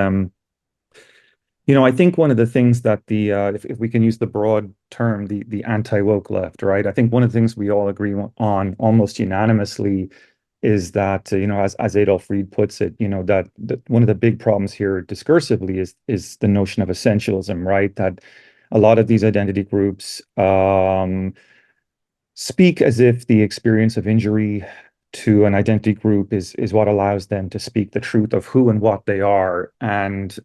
I think one of the things that if we can use the broad term, the anti-woke left, right? I think one of the things we all agree on almost unanimously is that, as Adolf Reed puts it, that one of the big problems here discursively is the notion of essentialism, right? That a lot of these identity groups speak as if the experience of injury to an identity group is what allows them to speak the truth of who and what they are. And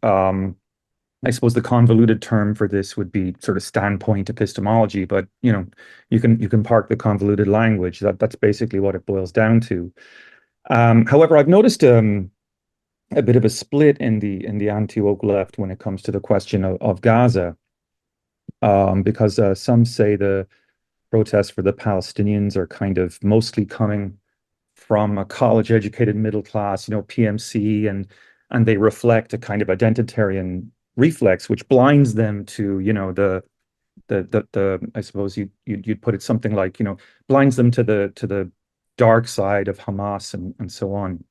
I suppose the convoluted term for this would be sort of standpoint epistemology, but you can park the convoluted language. That's basically what it boils down to. However, I've noticed a bit of a split in the anti-woke left when it comes to the question of Gaza, because some say the protests for the Palestinians are kind of mostly coming from a college-educated middle class, PMC, and they reflect a kind of identitarian reflex, which blinds them to, the I suppose you'd put it something like, blinds them to the dark side of Hamas and so on.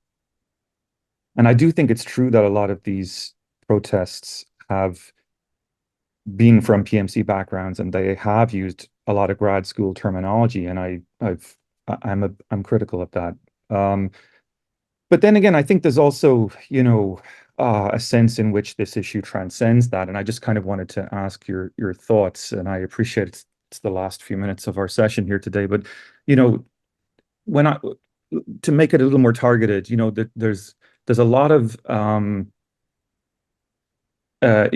And I do think it's true that a lot of these protests have been from PMC backgrounds, and they have used a lot of grad school terminology, and I'm critical of that. But then again, I think there's also, a sense in which this issue transcends that. And I just kind of wanted to ask your thoughts, and I appreciate it's the last few minutes of our session here today, but, to make it a little more targeted, there's a lot of a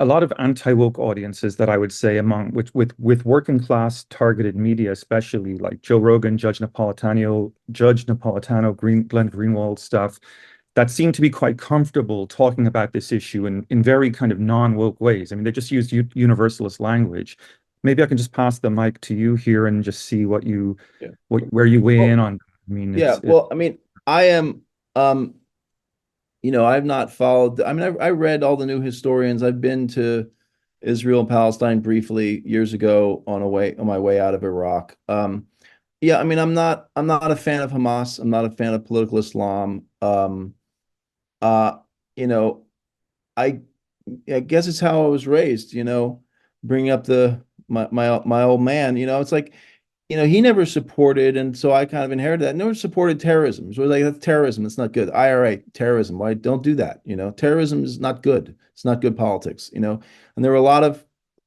lot of anti-woke audiences that I would say among with working class targeted media, especially like Joe Rogan, Judge Napolitano, Glenn Greenwald stuff, that seem to be quite comfortable talking about this issue in very kind of non-woke ways. I mean, they just use universalist language. Maybe I can just pass the mic to you here and just see where you weigh in on. I mean, yeah. Well, I mean, I am. I've not followed. I mean, I read all the new historians. I've been to Israel and Palestine briefly years ago on my way out of Iraq. Yeah, I mean, I'm not a fan of Hamas. I'm not a fan of political Islam. Uh, you know, I I guess it's how I was raised. Bringing up my old man. It's like, he never supported, and so I kind of inherited that. Never supported terrorism. So like, that's terrorism. It's not good. IRA, terrorism. Why don't do that? Terrorism is not good. It's not good politics. And there were a lot of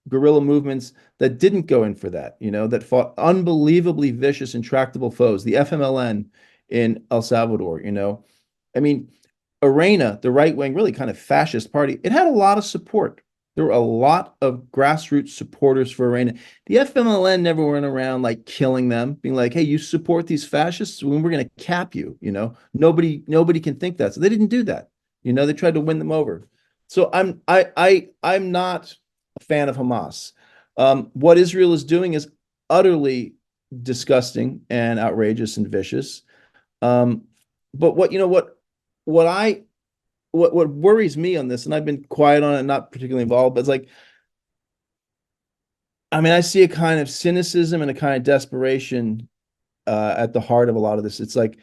guerrilla movements that didn't go in for that. That fought unbelievably vicious, intractable foes. The FMLN in El Salvador. I mean, Arena, the right wing, really kind of fascist party, it had a lot of support. There were a lot of grassroots supporters for Arena. The FMLN never went around like killing them, being like, "Hey, you support these fascists, when we're going to cap you." Nobody can think that. So they didn't do that. They tried to win them over. So I'm not a fan of Hamas. What Israel is doing is utterly disgusting and outrageous and vicious. But what worries me on this, and I've been quiet on it, not particularly involved, but it's like, I mean, I see a kind of cynicism and a kind of desperation at the heart of a lot of this. It's like,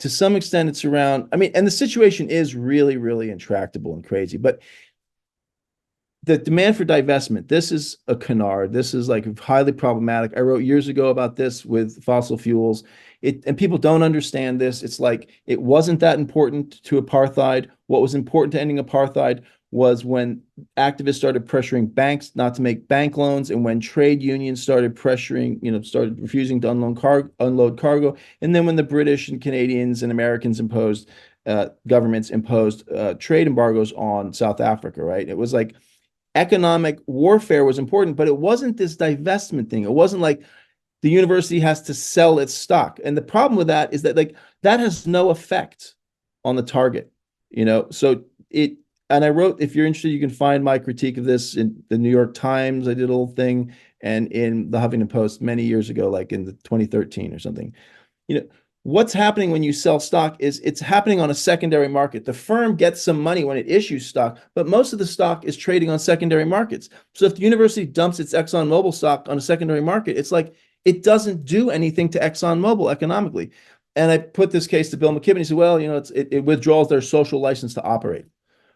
to some extent, it's around, I mean, and the situation is really, really intractable and crazy, but the demand for divestment, this is a canard. This is like highly problematic. I wrote years ago about this with fossil fuels. And people don't understand this. It's like, it wasn't that important to apartheid. What was important to ending apartheid was when activists started pressuring banks not to make bank loans, and when trade unions started pressuring, started refusing to unload cargo. And then when the British and Canadians and Americans governments imposed trade embargoes on South Africa, right? It was like, economic warfare was important, but it wasn't this divestment thing. It wasn't like the university has to sell its stock. And the problem with that is that, like, that has no effect on the target, and I wrote, if you're interested, you can find my critique of this in the New York Times. I did a little thing, and in the Huffington Post many years ago, like in the 2013 or something. What's happening when you sell stock is it's happening on a secondary market. The firm gets some money when it issues stock, but most of the stock is trading on secondary markets. So if the university dumps its ExxonMobil stock on a secondary market, it's like, it doesn't do anything to ExxonMobil economically. And I put this case to Bill McKibben. He said, well, it withdraws their social license to operate.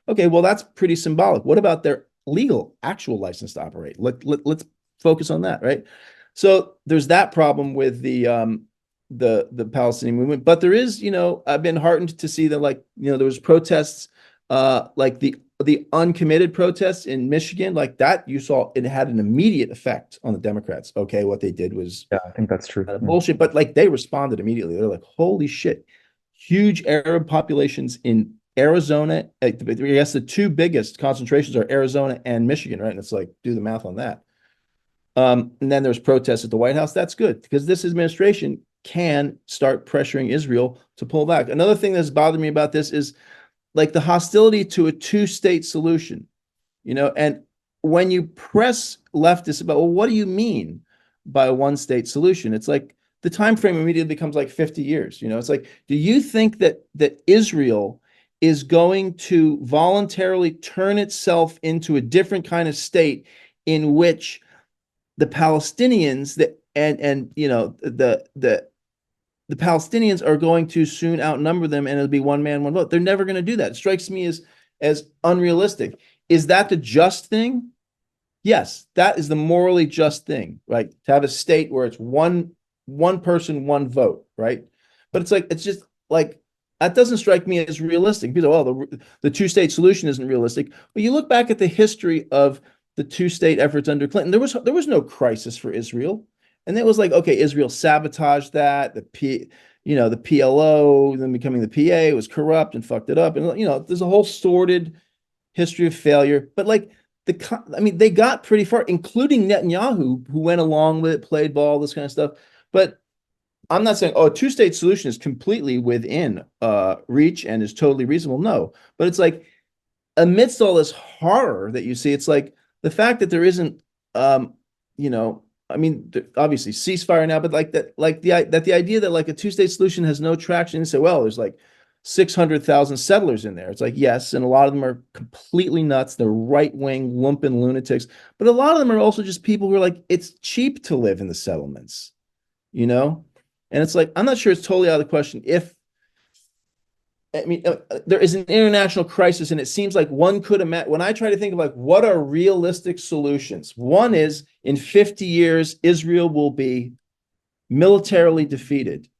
Okay, well, that's pretty symbolic. What about their legal, actual license to operate? Let's focus on that, right? So there's that problem with the Palestinian movement, but there is, I've been heartened to see that, like, there was protests, like the uncommitted protests in Michigan, like that, you saw it had an immediate effect on the Democrats. Okay, what they did was, yeah, I think that's true. Bullshit, but like they responded immediately. They're like, holy shit, huge Arab populations in Arizona. I guess the two biggest concentrations are Arizona and Michigan, right? And it's like, do the math on that. And then there's protests at the White House. That's good, because this administration can start pressuring Israel to pull back. Another thing that's bothered me about this is like the hostility to a two-state solution, and when you press leftists about, well, what do you mean by a one-state solution? It's like the time frame immediately becomes like 50 years. It's like, do you think that Israel is going to voluntarily turn itself into a different kind of state in which the Palestinians the Palestinians are going to soon outnumber them, and it'll be one man, one vote? They're never going to do that. It strikes me as unrealistic. Is that the just thing? Yes, that is the morally just thing, right? To have a state where it's one person, one vote, right? But it's just like, that doesn't strike me as realistic. People say, well, the two-state solution isn't realistic. But you look back at the history of the two-state efforts under Clinton, there was no crisis for Israel. And it was like, okay, Israel sabotaged that. The PLO, then becoming the PA, was corrupt and fucked it up. And, there's a whole sordid history of failure. But like they got pretty far, including Netanyahu, who went along with it, played ball, this kind of stuff. But I'm not saying, a two-state solution is completely within reach and is totally reasonable. No, but it's like amidst all this horror that you see, it's like the fact that there isn't, obviously ceasefire now, but like that, like the idea that like a two-state solution has no traction. And say, well, there's like 600,000 settlers in there. It's like, yes, and a lot of them are completely nuts. They're right-wing lumpen lunatics, but a lot of them are also just people who are like, it's cheap to live in the settlements, And it's like, I'm not sure it's totally out of the question if, there is an international crisis, and it seems like one could imagine, when I try to think of like, what are realistic solutions? One is in 50 years, Israel will be militarily defeated.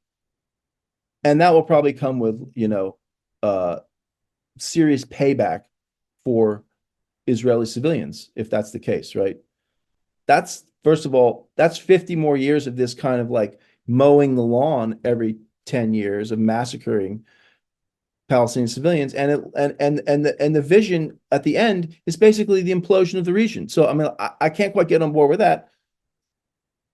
And that will probably come with, serious payback for Israeli civilians, if that's the case, right? That's, first of all, that's 50 more years of this kind of like mowing the lawn every 10 years of massacring Palestinian civilians, and the vision at the end is basically the implosion of the region. So I can't quite get on board with that.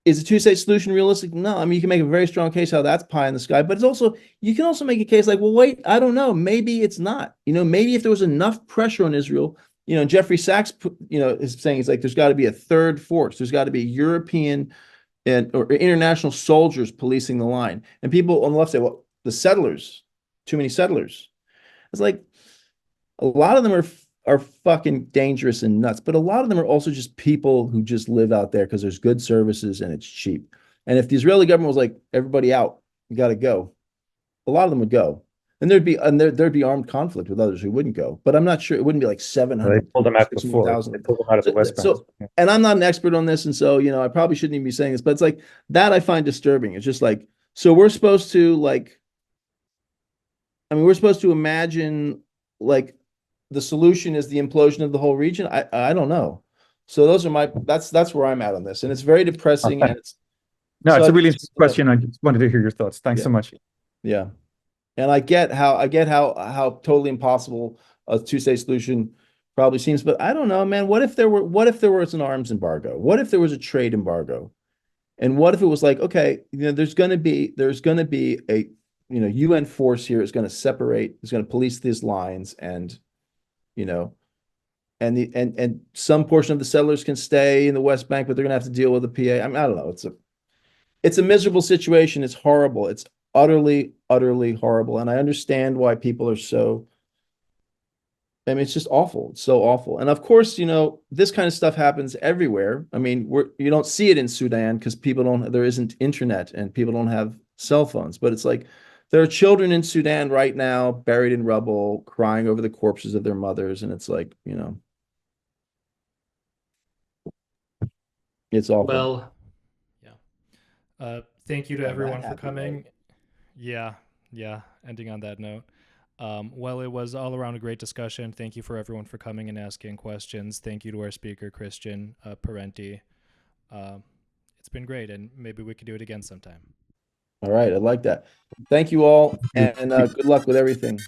Is a two-state solution realistic? No. You can make a very strong case how that's pie in the sky, but it's also, you can also make a case like, well, wait, I don't know, maybe it's not. Maybe if there was enough pressure on Israel, Jeffrey Sachs, is saying, it's like there's got to be a third force. There's got to be European or international soldiers policing the line. And people on the left say, well, the settlers, too many settlers. It's like a lot of them are fucking dangerous and nuts, but a lot of them are also just people who just live out there because there's good services and it's cheap. And if the Israeli government was like, everybody out, you got to go, a lot of them would go. And there'd be armed conflict with others who wouldn't go. But I'm not sure, it wouldn't be like 700. They pulled them out before. They pulled them out of the West Bank. And I'm not an expert on this, and so I probably shouldn't even be saying this, but it's like that I find disturbing. It's just like, so we're supposed to we're supposed to imagine like the solution is the implosion of the whole region. I don't know. So those are that's where I'm at on this, and it's very depressing. Okay. And it's a really interesting question. I just wanted to hear your thoughts. Thanks so much. Yeah. And I get how totally impossible a two-state solution probably seems, but I don't know, man. What if there was an arms embargo? What if there was a trade embargo? And what if it was like, okay, there's going to be a UN force here is going to separate, is going to police these lines, and and some portion of the settlers can stay in the West Bank, but they're going to have to deal with the PA. I don't know. It's a miserable situation. It's horrible. It's utterly, utterly horrible. And I understand why people are so, it's just awful. It's so awful. And of course, this kind of stuff happens everywhere. You don't see it in Sudan because there isn't internet and people don't have cell phones, but it's like, there are children in Sudan right now buried in rubble, crying over the corpses of their mothers. And it's like, it's awful. Well, yeah. Thank you to everyone for coming. Right? Yeah. Ending on that note. Well, it was all around a great discussion. Thank you for everyone for coming and asking questions. Thank you to our speaker, Christian Parenti. It's been great, and maybe we could do it again sometime. All right. I like that. Thank you all, and good luck with everything.